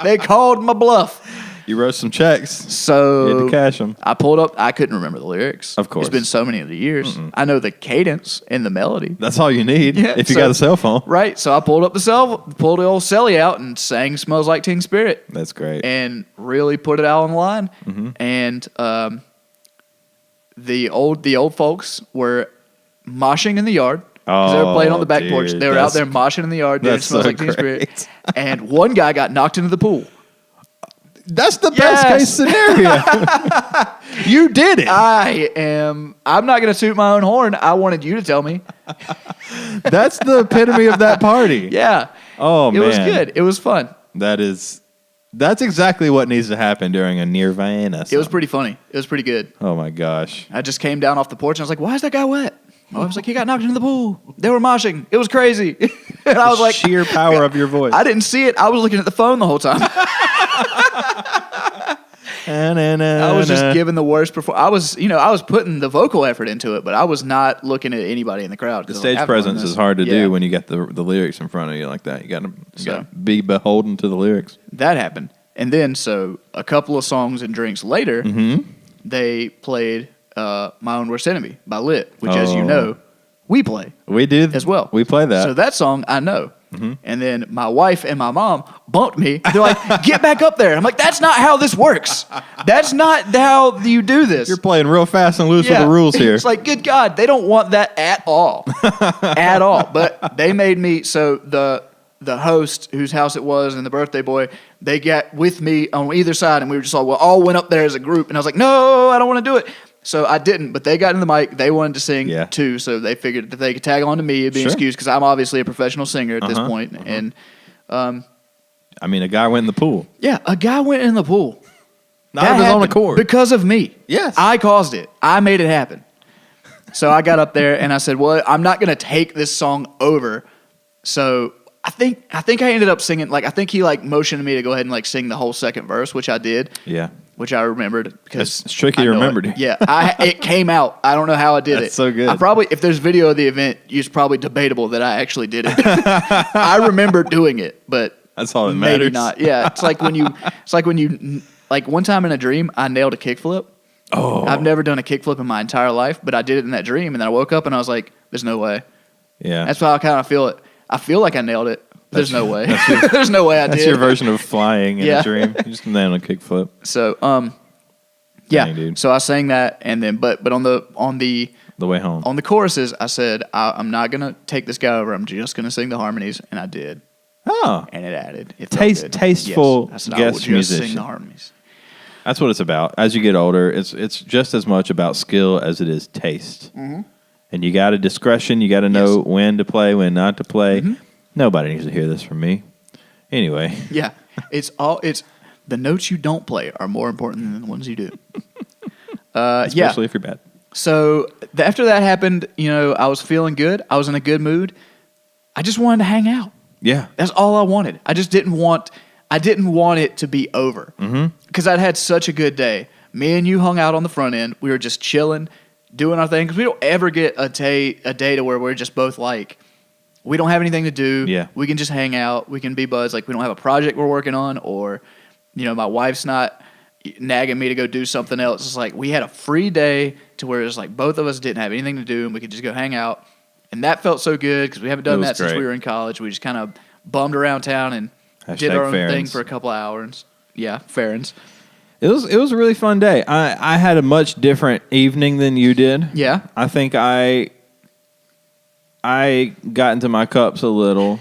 They called my bluff. You wrote some checks. So you had to cash them. I pulled up. I couldn't remember the lyrics. Of course. It's been so many of the years. I know the cadence and the melody. That's all you need if you got a cell phone. Right. So I pulled up the old celly out and sang Smells Like Teen Spirit. That's great. And really put it out on the line. And the old folks were moshing in the yard. Because they were playing on the back porch. They were out there moshing in the yard doing Smells Like Teen Spirit. And one guy got knocked into the pool. That's the best case scenario. You did it. I'm not going to toot my own horn. I wanted you to tell me. That's the epitome of that party. Yeah. Oh, man. It was good. It was fun. That's exactly what needs to happen during a Nirvana song. It was pretty funny. It was pretty good. Oh, my gosh. I just came down off the porch and I was like, why is that guy wet? I was like, he got knocked into the pool. They were moshing. It was crazy. And I was like, sheer power of your voice. I didn't see it. I was looking at the phone the whole time. I was just giving the worst performance. I was putting the vocal effort into it, but I was not looking at anybody in the crowd. The stage presence is hard to do when you got the lyrics in front of you like that. You got to be beholden to the lyrics. That happened. And then, so a couple of songs and drinks later, they played My Own Worst Enemy by Lit, which, as you know, we play. We did as well. We play that. So that song I know. And then my wife and my mom bumped me. They're like, get back up there. And I'm like, that's not how this works. That's not how you do this. You're playing real fast and loose with the rules here. It's like, good God, they don't want that at all. At all. But they made me, so the host whose house it was and the birthday boy, they got with me on either side, and we were just all went up there as a group, and I was like, no, I don't want to do it. So I didn't, but they got in the mic. They wanted to sing too, so they figured if they could tag on to me, it'd be an excuse, because I'm obviously a professional singer at this point. And I mean, a guy went in the pool. Yeah, a guy went in the pool. Not of his own accord. Because of me. Yes. I caused it. I made it happen. So I got up there and I said, well, I'm not going to take this song over. So I think I ended up singing, like, I think he like motioned me to go ahead and like sing the whole second verse, which I did. Yeah. Which I remembered because it's tricky to remember. Yeah, it came out. I don't know how I did it. That's so good. I probably, if there's video of the event, it's probably debatable that I actually did it. I remember doing it, but that's all that maybe matters. not. Yeah, it's like when you, like one time in a dream, I nailed a kickflip. Oh, I've never done a kickflip in my entire life, but I did it in that dream, and then I woke up and I was like, "There's no way." Yeah, that's how I kind of feel it. I feel like I nailed it. There's no way. There's no way I did. That's your version of flying in a dream. You just nailed a kickflip. So, yeah. Dang, so I sang that, and then but on the way home on the choruses, I said I'm not gonna take this guy over. I'm just gonna sing the harmonies, and I did. Oh, and it added. It tasteful yes. I said, guest musician. Sing the harmonies. That's what it's about. As you get older, it's just as much about skill as it is taste. Mm-hmm. And you got a discretion. You got to know when to play, when not to play. Mm-hmm. Nobody needs to hear this from me. Anyway. Yeah, it's the notes you don't play are more important than the ones you do. Especially if you're bad. So after that happened, I was feeling good. I was in a good mood. I just wanted to hang out. Yeah, that's all I wanted. I just didn't want it to be over because I'd had such a good day. Me and you hung out on the front end. We were just chilling, doing our thing, because we don't ever get a day to where we're just both like, we don't have anything to do. Yeah, we can just hang out. We can be buds. Like, we don't have a project we're working on, or my wife's not nagging me to go do something else. It's like we had a free day to where it's like both of us didn't have anything to do, and we could just go hang out. And that felt so good because we haven't done that since we were in college. We just kind of bummed around town and did our own thing for a couple of hours. Yeah, Farron's. It was a really fun day. I had a much different evening than you did. Yeah. I think I got into my cups a little.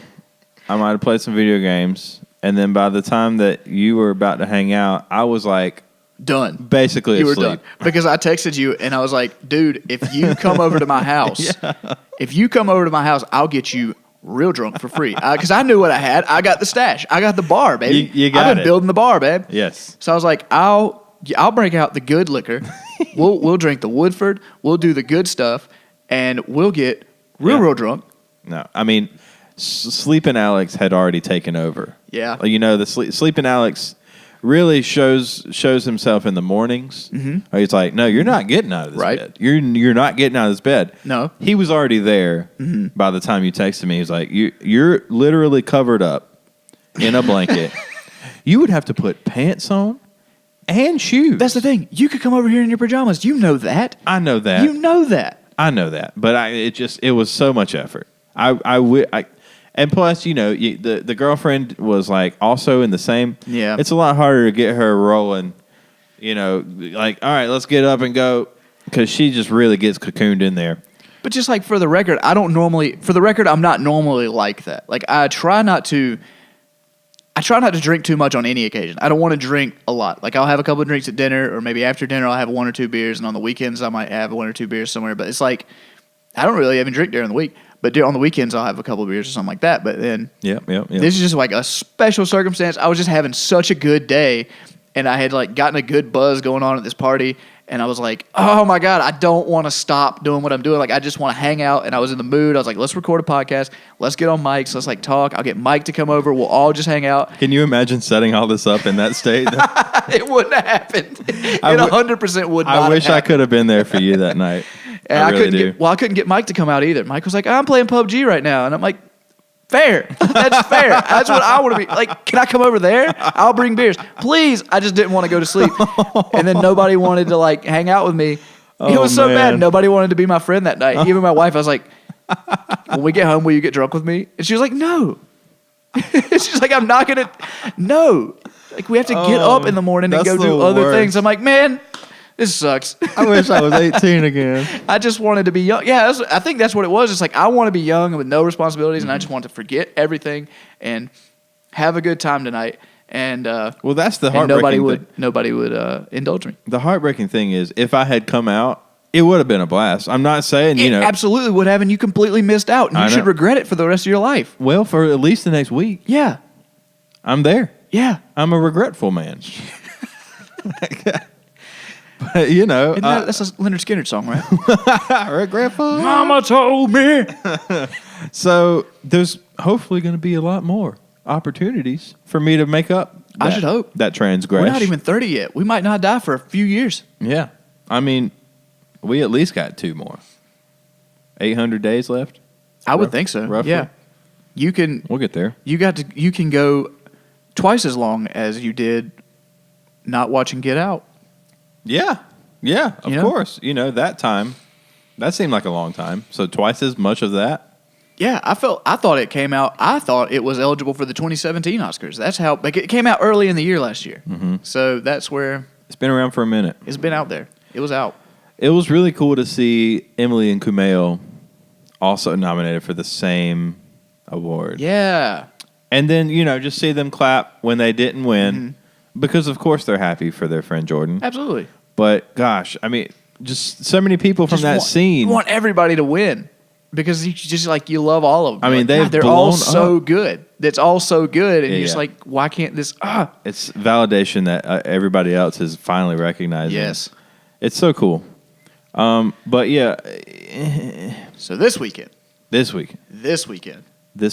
I might have played some video games. And then by the time that you were about to hang out, I was like, done. Basically you asleep. Were done. Because I texted you and I was like, dude, if you come over to my house, I'll get you real drunk for free. Because I knew what I had. I got the stash. I got the bar, baby. I've been building the bar, babe. Yes. So I was like, I'll break out the good liquor. We'll drink the Woodford. We'll do the good stuff, and we'll get real drunk. No, I mean, Sleeping Alex had already taken over. Yeah. The Sleeping Alex really shows himself in the mornings. Mm-hmm. He's like, no, you're not getting out of this bed. You're not getting out of this bed. No. He was already there by the time you texted me. He's like, you're literally covered up in a blanket. You would have to put pants on and shoes. That's the thing. You could come over here in your pajamas. You know that. I know that. You know that. I know that. But it was so much effort. And plus, the girlfriend was like also in the same. Yeah. It's a lot harder to get her rolling. Like, all right, let's get up and go, because she just really gets cocooned in there. But just like for the record, I'm not normally like that. Like, I try not to drink too much on any occasion. I don't want to drink a lot. Like, I'll have a couple of drinks at dinner, or maybe after dinner I'll have 1 or 2 beers, and on the weekends I might have 1 or 2 beers somewhere. But it's like, I don't really even drink during the week. But on the weekends, I'll have a couple of beers or something like that. But then this is just like a special circumstance. I was just having such a good day, and I had like gotten a good buzz going on at this party, and I was like, oh my God, I don't want to stop doing what I'm doing. Like, I just want to hang out, and I was in the mood. I was like, let's record a podcast. Let's get on mics. Let's like talk. I'll get Mike to come over. We'll all just hang out. Can you imagine setting all this up in that state? It wouldn't have happened. It 100% would not. I wish I could have been there for you that night. And I couldn't get Mike to come out either. Mike was like, I'm playing PUBG right now. And I'm like, fair. That's fair. That's what I want to be. Like, can I come over there? I'll bring beers. Please. I just didn't want to go to sleep. And then nobody wanted to, like, hang out with me. It was so bad. Nobody wanted to be my friend that night. Even my wife, I was like, when we get home, will you get drunk with me? And she was like, no. It's just like, I'm not going to. No. Like, we have to get up in the morning and go do other things. I'm like, man, this sucks. I wish I was 18 again. I just wanted to be young. Yeah, I think that's what it was. It's like, I want to be young with no responsibilities, and I just want to forget everything and have a good time tonight. And well, that's the heartbreaking thing. Nobody would indulge me. The heartbreaking thing is, if I had come out, it would have been a blast. I'm not saying, It absolutely would have, and you completely missed out, and you should regret it for the rest of your life. Well, for at least the next week. Yeah. I'm there. Yeah. I'm a regretful man. But, that's a Leonard Skinner song, right? Regretful. Mama told me. So there's hopefully going to be a lot more opportunities for me to make up. I should hope. That transgression. We're not even 30 yet. We might not die for a few years. Yeah. I mean, we at least got 2 more. 800 days left? I would think so. Roughly. Yeah. We'll get there. You can go twice as long as you did not watching Get Out. Yeah. Yeah, of course. That time, that seemed like a long time. So twice as much of that. Yeah, I thought it came out. I thought it was eligible for the 2017 Oscars. That's how it came out early in the year last year. Mm-hmm. So that's where it's been around for a minute. It's been out there. It was out. It was really cool to see Emily and Kumail also nominated for the same award. Yeah. And then, just see them clap when they didn't win, because of course they're happy for their friend Jordan. Absolutely. But gosh, I mean, just so many people from that scene. You want everybody to win. Because you love all of them. I mean, they're all so good. It's all so good, and you're just like, why can't this? It's validation that everybody else is finally recognizing. Yes, it's so cool. But yeah. So this weekend, this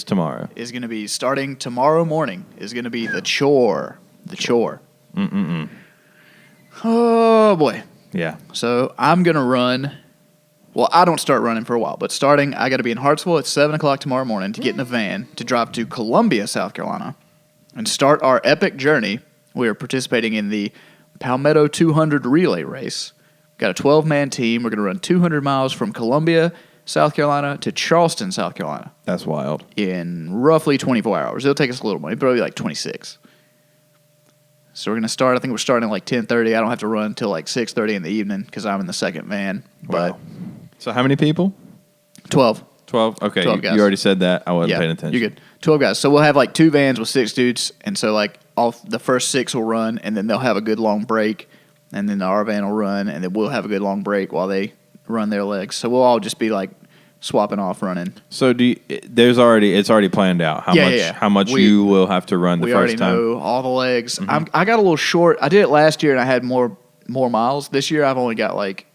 tomorrow is going to be starting tomorrow morning. Is going to be the chore. Oh boy. Yeah. So I'm going to run. Well, I don't start running for a while, but starting, I got to be in Hartsville at 7 o'clock tomorrow morning to get in a van to drive to Columbia, South Carolina, and start our epic journey. We are participating in the Palmetto 200 relay race. Got a 12-man team. We're going to run 200 miles from Columbia, South Carolina, to Charleston, South Carolina. That's wild. In roughly 24 hours. It'll take us a little more, probably like 26. So we're going to start, I think we're starting at like 10:30. I don't have to run until like 6:30 in the evening because I'm in the second van. Wow. So how many people? 12. 12? Okay, 12 guys. You already said that. I wasn't paying attention. You're good. 12 guys. So we'll have like 2 vans with 6 dudes, and so like all the first 6 will run, and then they'll have a good long break, and then our van will run, and then we'll have a good long break while they run their legs. So we'll all just be like swapping off running. So it's already planned out how much you will have to run the first time? We already know all the legs. Mm-hmm. I got a little short. I did it last year, and I had more miles. This year I've only got like,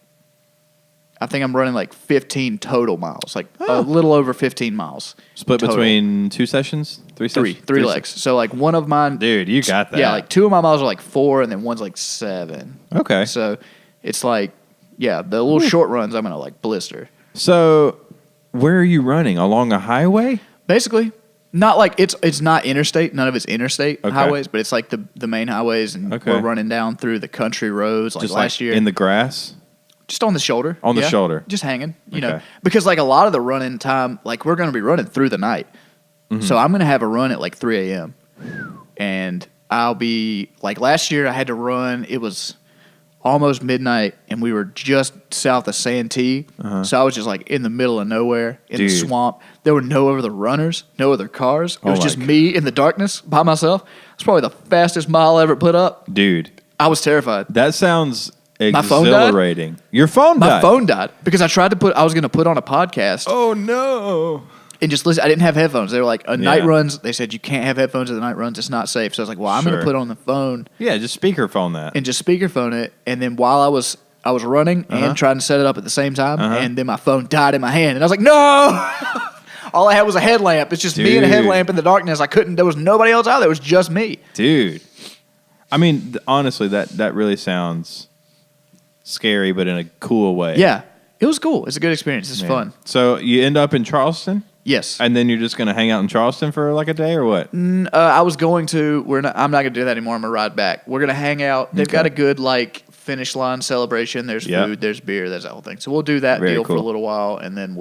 I think I'm running like 15 total miles, like a little over 15 miles. Split total. Between 2 sessions? 3 sessions? Three legs. So like one of mine. Dude, you got that. Yeah, like 2 of my miles are like 4, and then one's like 7. Okay. So it's like, the little short runs I'm going to like blister. So where are you running? Along a highway? Basically. Not like it's not interstate. None of it's interstate highways, but it's like the main highways, and we're running down through the country roads like just last year. In the grass? Just on the shoulder. On the shoulder. Just hanging, you know. Because like a lot of the running time, like we're going to be running through the night. Mm-hmm. So I'm going to have a run at like 3 a.m. And I'll be, like last year I had to run, it was almost midnight, and we were just south of Santee. So I was just like in the middle of nowhere, in the swamp. There were no other runners, no other cars. It was just me in the darkness by myself. It's probably the fastest mile I ever put up. Dude. I was terrified. That sounds exhilarating. My phone died? Your phone died? My phone died because I was going to put on a podcast. Oh, no. And just listen. I didn't have headphones. They were like, night runs. They said you can't have headphones at the night runs. It's not safe. So I was like, well, I'm going to put on the phone. Yeah, just speakerphone that. And just speakerphone it. And then while I was running and trying to set it up at the same time, and then my phone died in my hand. And I was like, no! All I had was a headlamp. It's just me and a headlamp in the darkness. There was nobody else out there. It was just me. Dude. I mean, honestly, that really sounds scary, but in a cool way. Yeah. It was cool. It's a good experience. It's fun. So you end up in Charleston? Yes. And then you're just going to hang out in Charleston for like a day or what? I was going to. I'm not going to do that anymore. I'm going to ride back. We're going to hang out. They've got a good like finish line celebration. There's food, there's beer, there's that whole thing. So we'll do that deal for a little while, and then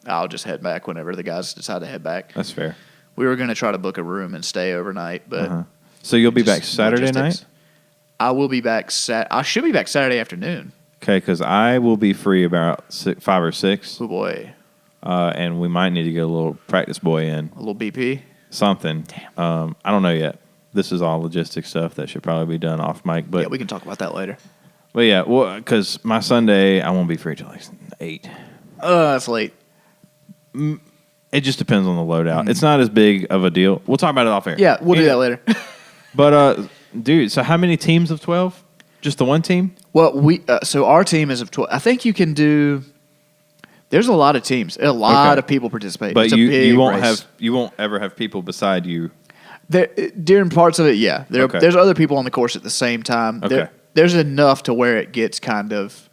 I'll just head back whenever the guys decide to head back. That's fair. We were going to try to book a room and stay overnight, but So you'll be back Saturday logistics. night? I will be back. I should be back Saturday afternoon. Okay, because I will be free about 5 or 6. Oh boy, And we might need to get a little practice boy in. a little BP. Something. Damn. I don't know yet. This is all logistic stuff that should probably be done off mic. But Yeah, we can talk about that later. But yeah, well, because my Sunday, I won't be free till like 8. That's late. It just depends on the loadout. It's not as big of a deal. We'll talk about it off air. Yeah, we'll do that later. But, dude, so how many teams of 12? Just the one team? Well, so our team is of 12. I think you can do. There's a lot of teams. A lot of people participate. But it's a big you won't race. you won't ever have people beside you. During parts of it, yeah. There's other people on the course at the same time. Okay. There's enough to where it gets kind of.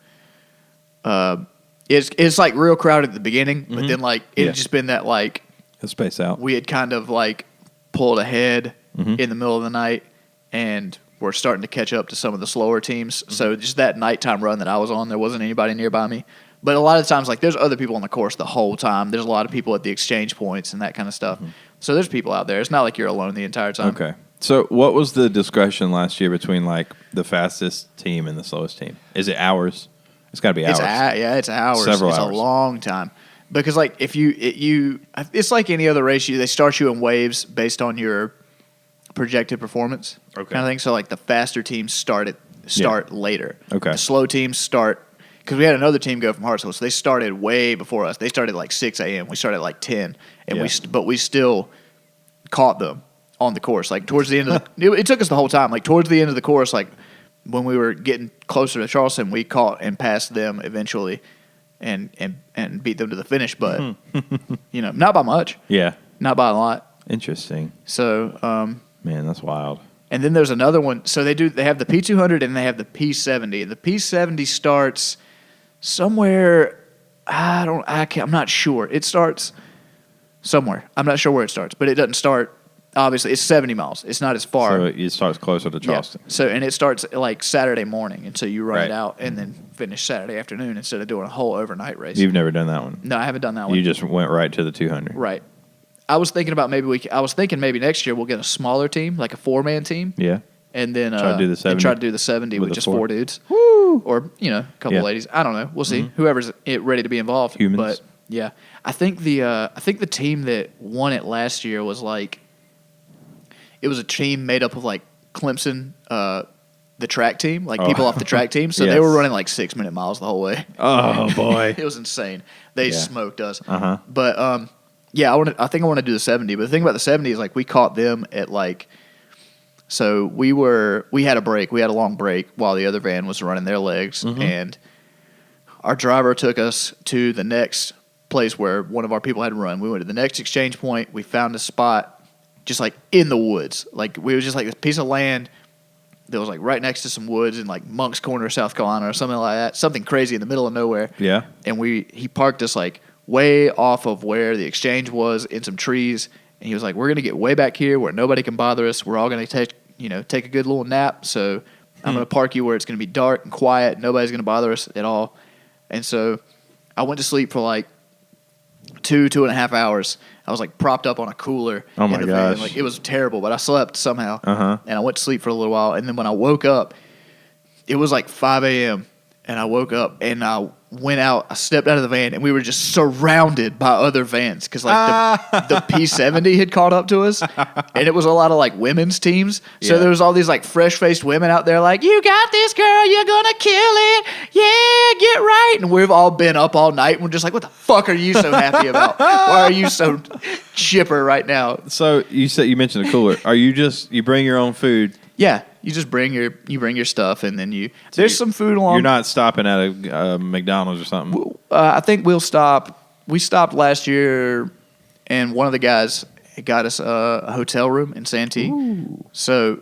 It's like real crowded at the beginning, but then like it had just been that like Let's space out. we had kind of like pulled ahead in the middle of the night, and we're starting to catch up to some of the slower teams. So just that nighttime run that I was on, there wasn't anybody nearby me. But a lot of times, like there's other people on the course the whole time. There's a lot of people at the exchange points and that kind of stuff. So there's people out there. It's not like you're alone the entire time. Okay. So what was the discussion last year between like the fastest team and the slowest team? Is it hours? It's got to be hours. It's hours. Several it's hours. A long time. Because like if it's like any other race. They start you in waves based on your projected performance, kind of thing. So like the faster teams start later. Okay. The slow teams start because we had another team go from Hartsville, so they started way before us. They started like 6 a.m. We started at like 10, and we still caught them on the course. Like towards the end of it took us the whole time. Like towards the end of the course, like when we were getting closer to Charleston, we caught and passed them eventually, and beat them to the finish. But not by much. Yeah. Not by a lot. Interesting. So. Man, that's wild. And then there's another one. So they have the P200 and they have the P70. The P70 starts somewhere. I'm not sure. It starts somewhere. I'm not sure where it starts, but it doesn't start. Obviously, it's 70 miles. It's not as far. So it starts closer to Charleston. Yeah. So and it starts like Saturday morning, and so you run Right. it out and then finish Saturday afternoon instead of doing a whole overnight race. You've never done that one. No, I haven't done that one. You just went right to the 200. Right. I was thinking about maybe next year we'll get a smaller team, like a 4-man team. Yeah. And then Try to do the 70. and try to do the 70 with the just 4. 4 dudes. Woo! Or, a couple Yeah. ladies. I don't know. We'll see. Whoever's ready to be involved. Humans. But yeah. I think the team that won it last year was like it was a team made up of like Clemson, the track team, like people off the track team. So they Yes. were running like 6-minute miles the whole way. Oh boy. It was insane. They Yeah. smoked us. Uh-huh. But yeah, I think I want to do the 70. But the thing about the 70 is like we caught them at like so we had a break. We had a long break while the other van was running their legs, and our driver took us to the next place where one of our people had run. We went to the next exchange point. We found a spot just like in the woods. Like we was just like this piece of land that was like right next to some woods in like Monk's Corner, South Carolina, or something like that. Something crazy in the middle of nowhere. Yeah. And he parked us like way off of where the exchange was in some trees. And he was like, we're going to get way back here where nobody can bother us. We're all going to take a good little nap. So I'm going to park you where it's going to be dark and quiet. Nobody's going to bother us at all. And so I went to sleep for like 2.5 hours. I was like propped up on a cooler. Oh my in the van. gosh. Like it was terrible, but I slept somehow. Uh-huh. And I went to sleep for a little while. And then when I woke up, it was like 5 a.m. And I woke up and I went out. I stepped out of the van and we were just surrounded by other vans because like the P70 had caught up to us, and it was a lot of like women's teams. So Yeah. there was all these like fresh faced women out there like, "You got this, girl. You're gonna kill it. Yeah, get right." And we've all been up all night. And we're just like, "What the fuck are you so happy about? Why are you so chipper right now?" So you mentioned a cooler. Are you bring your own food? Yeah, you just bring your stuff, and then there's some food along. You're not stopping at a McDonald's or something. I think we'll stop. We stopped last year, and one of the guys got us a hotel room in Santee. Ooh. So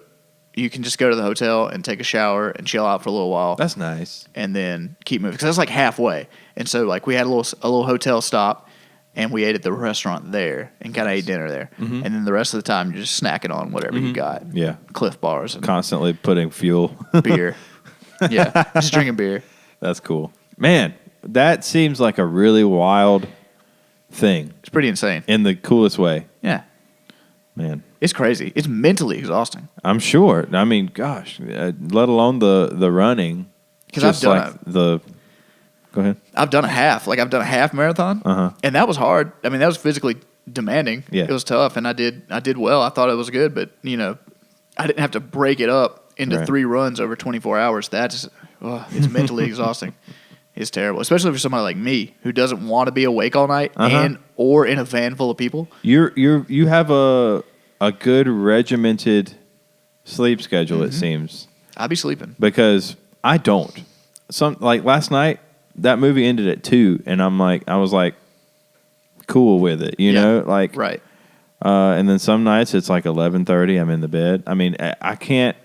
you can just go to the hotel and take a shower and chill out for a little while. That's nice. And then keep moving because that's like halfway. And so like we had a little hotel stop, and we ate at the restaurant there and kind of ate dinner there. Mm-hmm. And then the rest of the time you're just snacking on whatever you got. Yeah, Cliff Bars and constantly putting fuel, beer. Yeah, just drinking beer. That's cool, man. That seems like a really wild thing It's pretty insane. in the coolest way. Yeah. Man, It's crazy. It's mentally exhausting. I'm sure. I mean, gosh, let alone the running. Because I've done Go ahead. I've done a half. Like I've done a half marathon, and that was hard. I mean, that was physically demanding. Yeah. It was tough, and I did well. I thought it was good, but I didn't have to break it up into 3 runs over 24 hours. It's mentally exhausting. It's terrible, especially for somebody like me who doesn't want to be awake all night or in a van full of people. You have a good regimented sleep schedule. It seems. I'll be sleeping because I don't. Like last night, that movie ended at 2, and I was like, cool with it, you know, like right. And then some nights it's like 11:30. I'm in the bed. I mean, I can't.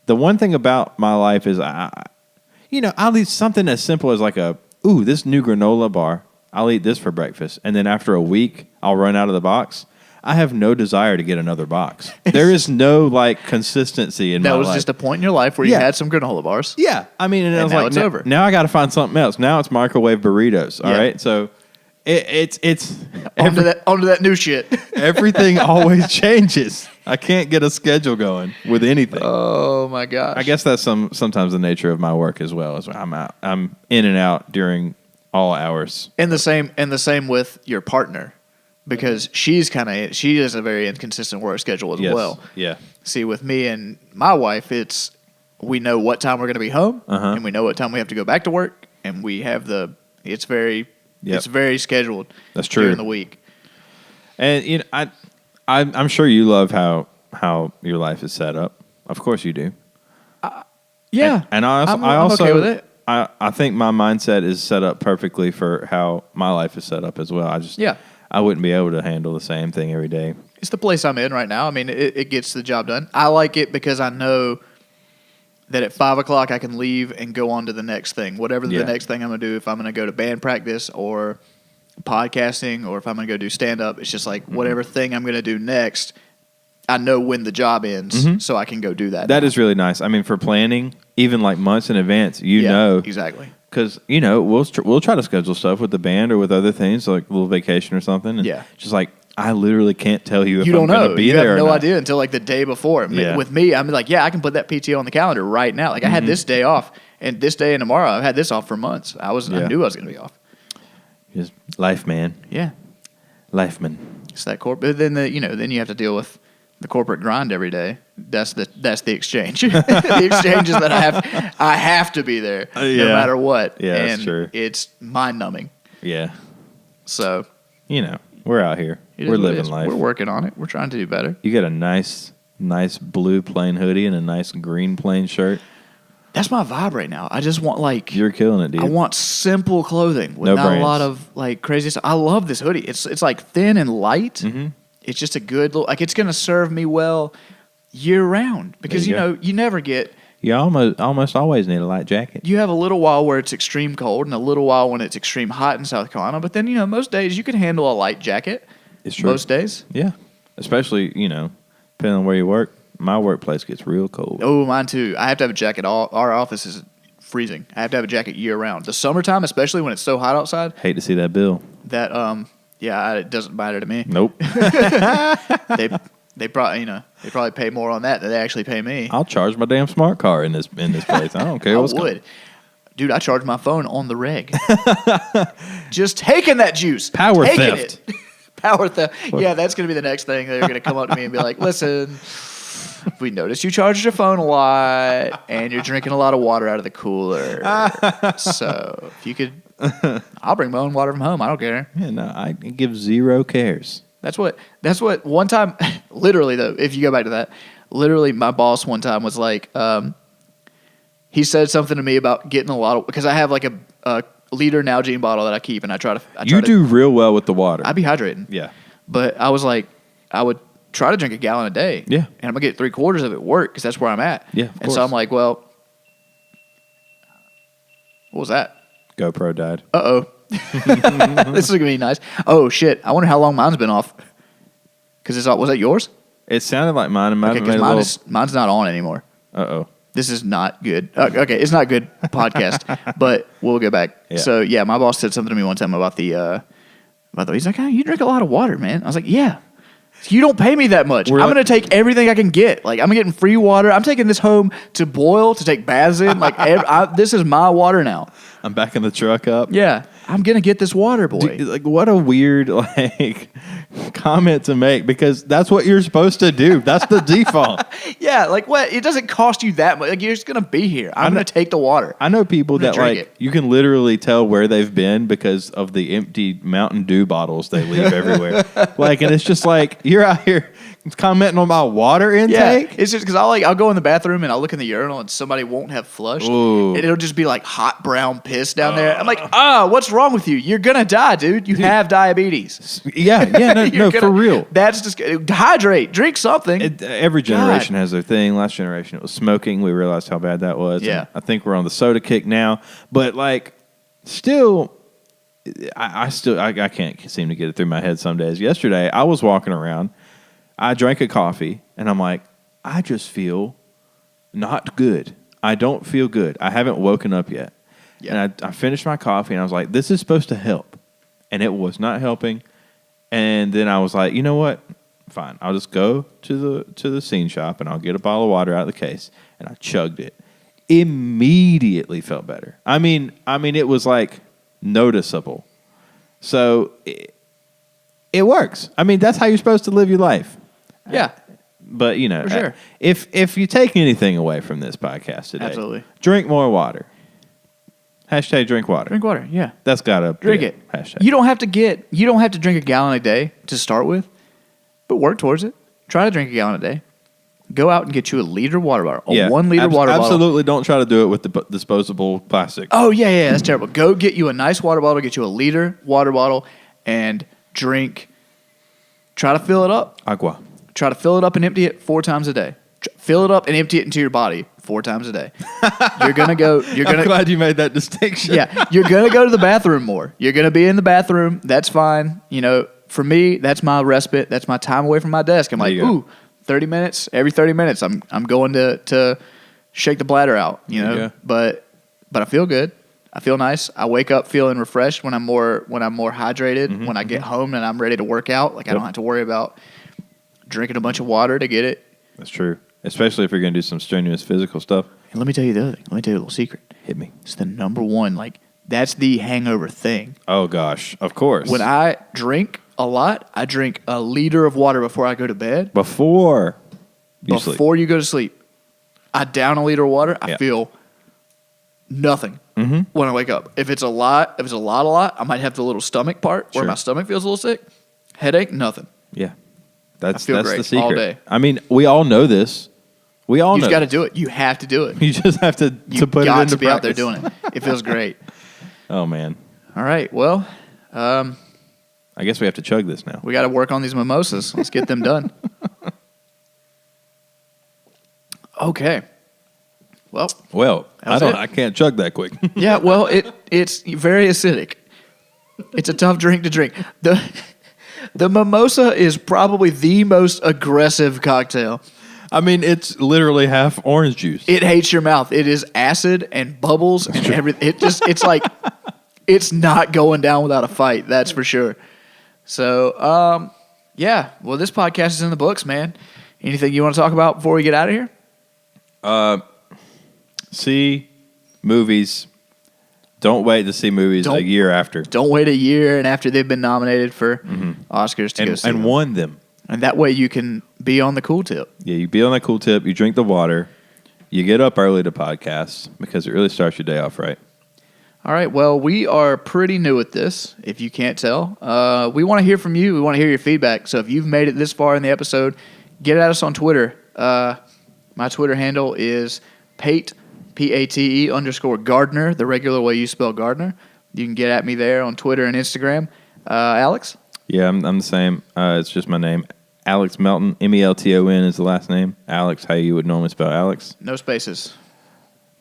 The one thing about my life is I'll eat something as simple as like this new granola bar. I'll eat this for breakfast. And then after a week, I'll run out of the box. I have no desire to get another box. There is no consistency in my life. That was just a point in your life where you had some granola bars. Yeah. I mean, and I was now like, it's over. Now I got to find something else. Now it's microwave burritos. All right. So it's onto that new shit. Everything always changes. I can't get a schedule going with anything. Oh my gosh! I guess that's sometimes the nature of my work as well. Is I'm in and out during all hours. And the same with your partner, because she has a very inconsistent work schedule as well. Yeah. See, with me and my wife, we know what time we're going to be home, and we know what time we have to go back to work, and we have it's very scheduled. That's true. During the week. And I'm sure you love how your life is set up. Of course you do. Yeah. And I'm okay with it. I think my mindset is set up perfectly for how my life is set up as well. I wouldn't be able to handle the same thing every day. It's the place I'm in right now. I mean, it gets the job done. I like it because I know that at 5 o'clock I can leave and go on to the next thing. Whatever the next thing I'm going to do, if I'm going to go to band practice or podcasting, or if I'm going to go do stand-up, it's just like whatever thing I'm going to do next, I know when the job ends, so I can go do that. That is really nice. I mean, for planning, even like months in advance, know. Exactly. Because, we'll try to schedule stuff with the band or with other things, like a little vacation or something. And just like, I literally can't tell you if I'm going to be there or not. You have no idea until like the day before. Yeah. With me, I'm like, I can put that PTO on the calendar right now. Like I had this day off, and this day and tomorrow, I've had this off for months. I knew I was going to be off. Just life, man. Yeah. Life, man. It's that corporate. Then then you have to deal with the corporate grind every day. That's the exchange. The exchange is that I have to be there no matter what. Yeah, and that's true. It's mind numbing. Yeah. So we're out here. We're living life. We're working on it. We're trying to do better. You got a nice blue plain hoodie and a nice green plain shirt. That's my vibe right now. I just want you're killing it, dude. I want simple clothing with not a lot of crazy stuff. I love this hoodie. It's like thin and light. Mm-hmm. It's just a good little it's going to serve me well year round because you never get. You almost always need a light jacket. You have a little while where it's extreme cold and a little while when it's extreme hot in South Carolina. But then most days you can handle a light jacket. It's true. Most days. Yeah, especially depending on where you work. My workplace gets real cold. Oh, mine too. I have to have a jacket. Our office is freezing. I have to have a jacket year round. The summertime, especially when it's so hot outside. Hate to see that bill. It doesn't matter to me. Nope. They probably pay more on that than they actually pay me. I'll charge my damn smart car in this place. I don't care what's going on. Dude, I charge my phone on the reg. Just taking that juice. Power theft. Power theft. Yeah, that's going to be the next thing. They're going to come up to me and be like, listen, we noticed you charged your phone a lot and you're drinking a lot of water out of the cooler. So if you could, I'll bring my own water from home. I don't care. Yeah, no, I give zero cares. That's what one time, literally though, if you go back to that, literally my boss one time was like, he said something to me about getting a lot of, because I have like a liter Nalgene bottle that I keep and I try to. You do real well with the water. I'd be hydrating. Yeah. But I was like, I would try to drink a gallon a day. Yeah. And I'm going to get 3/4 of it work because that's where I'm at. Yeah. And so I'm like, well, what was that? GoPro died. Uh-oh. This is going to be nice. Oh, shit. I wonder how long mine's been off. Because was that yours? It sounded like mine. And mine's not on anymore. Uh-oh. This is not good. Okay, it's not good podcast, but we'll go back. Yeah. So, yeah, my boss said something to me one time about he's like, you drink a lot of water, man. I was like, yeah. You don't pay me that much. I'm going to take everything I can get. Like, I'm getting free water. I'm taking this home to boil, to take baths in. Like, this is my water now. I'm backing the truck up. Yeah. I'm going to get this water, boy. Like, what a weird, comment to make, because that's what you're supposed to do. That's the default. Yeah, like, what? It doesn't cost you that much. Like, you're just going to be here. I'm going to take the water. I know people that, you can literally tell where they've been because of the empty Mountain Dew bottles they leave everywhere. And it's just like, you're out here commenting on my water intake? Yeah, it's just because I'll go in the bathroom and I'll look in the urinal and somebody won't have flushed. Ooh. And it'll just be like hot brown piss down there. I'm like, what's wrong with you? You're going to die, dude. You have diabetes. Yeah, no, for real. That's just, hydrate, drink something. Every generation has their thing. Last generation, it was smoking. We realized how bad that was. Yeah. And I think we're on the soda kick now. But, still, I can't seem to get it through my head some days. Yesterday, I was walking around. I drank a coffee, and I'm like, I just feel not good. I don't feel good. I haven't woken up yet. Yeah. And I finished my coffee, and I was like, this is supposed to help. And it was not helping. And then I was like, you know what? Fine. I'll just go to the scene shop, and I'll get a bottle of water out of the case. And I chugged it. Immediately felt better. I mean, it was noticeable. So it works. I mean, that's how you're supposed to live your life. Yeah. But, for sure. If you take anything away from this podcast today, absolutely, drink more water. Hashtag drink water. Drink water, yeah. That's got to drink it. Hashtag. You don't have to drink a gallon a day to start with, but work towards it. Try to drink a gallon a day. Go out and get you a liter water bottle, 1 liter water bottle. Absolutely don't try to do it with the disposable plastic. Oh, yeah, that's terrible. Go get you a nice water bottle, get you a liter water bottle, and drink. Try to fill it up. Agua. Try to fill it up and empty it 4 times a day. Fill it up and empty it into your body 4 times a day. I'm glad you made that distinction. Yeah, you're gonna go to the bathroom more. You're gonna be in the bathroom. That's fine. For me, that's my respite. That's my time away from my desk. I'm like, 30 minutes. Every 30 minutes, I'm going to shake the bladder out. But I feel good. I feel nice. I wake up feeling refreshed when I'm more hydrated. Mm-hmm, when I get home and I'm ready to work out, I don't have to worry about drinking a bunch of water to get it. That's true. Especially if you're going to do some strenuous physical stuff. And let me tell you the other thing. Let me tell you a little secret. Hit me. It's the number one. That's the hangover thing. Oh, gosh. Of course. When I drink a lot, I drink a liter of water before I go to bed. Before you go to sleep. I down a liter of water. I feel nothing when I wake up. If it's a lot, I might have the little stomach part where my stomach feels a little sick. Headache, nothing. Yeah. That's great the secret. All day. I mean, we all know this. You've got to do it. You have to do it. You just have to put it into practice. You've got to be out there doing it. It feels great. Oh, man. All right. Well, I guess we have to chug this now. We got to work on these mimosas. Let's get them done. Okay. Well, I can't chug that quick. Yeah, well, it's very acidic. It's a tough drink to drink. The mimosa is probably the most aggressive cocktail. I mean, it's literally half orange juice. It hates your mouth. It is acid and bubbles and everything. It's like it's not going down without a fight. That's for sure. So, yeah. Well, this podcast is in the books, man. Anything you want to talk about before we get out of here? See movies. Don't wait to see movies a year after. Don't wait a year and after they've been nominated for Oscars to go see them. And won them. And that way you can be on the cool tip. Yeah, you be on that cool tip. You drink the water. You get up early to podcast because it really starts your day off right. All right. Well, we are pretty new at this, if you can't tell. We want to hear from you. We want to hear your feedback. So if you've made it this far in the episode, get at us on Twitter. My Twitter handle is Pate, Pate _Gardner, the regular way you spell Gardner. You can get at me there on Twitter and Instagram. Alex? Yeah, I'm the same. It's just my name. Alex Melton. Melton is the last name. Alex, how you would normally spell Alex. No spaces.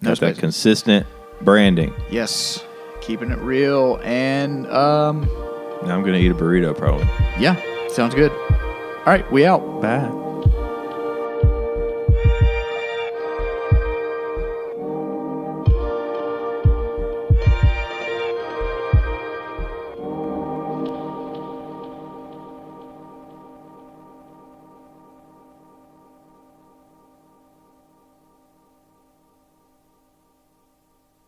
Got that consistent branding. Yes. Keeping it real. And now I'm going to eat a burrito probably. Yeah. Sounds good. All right. We out. Bye.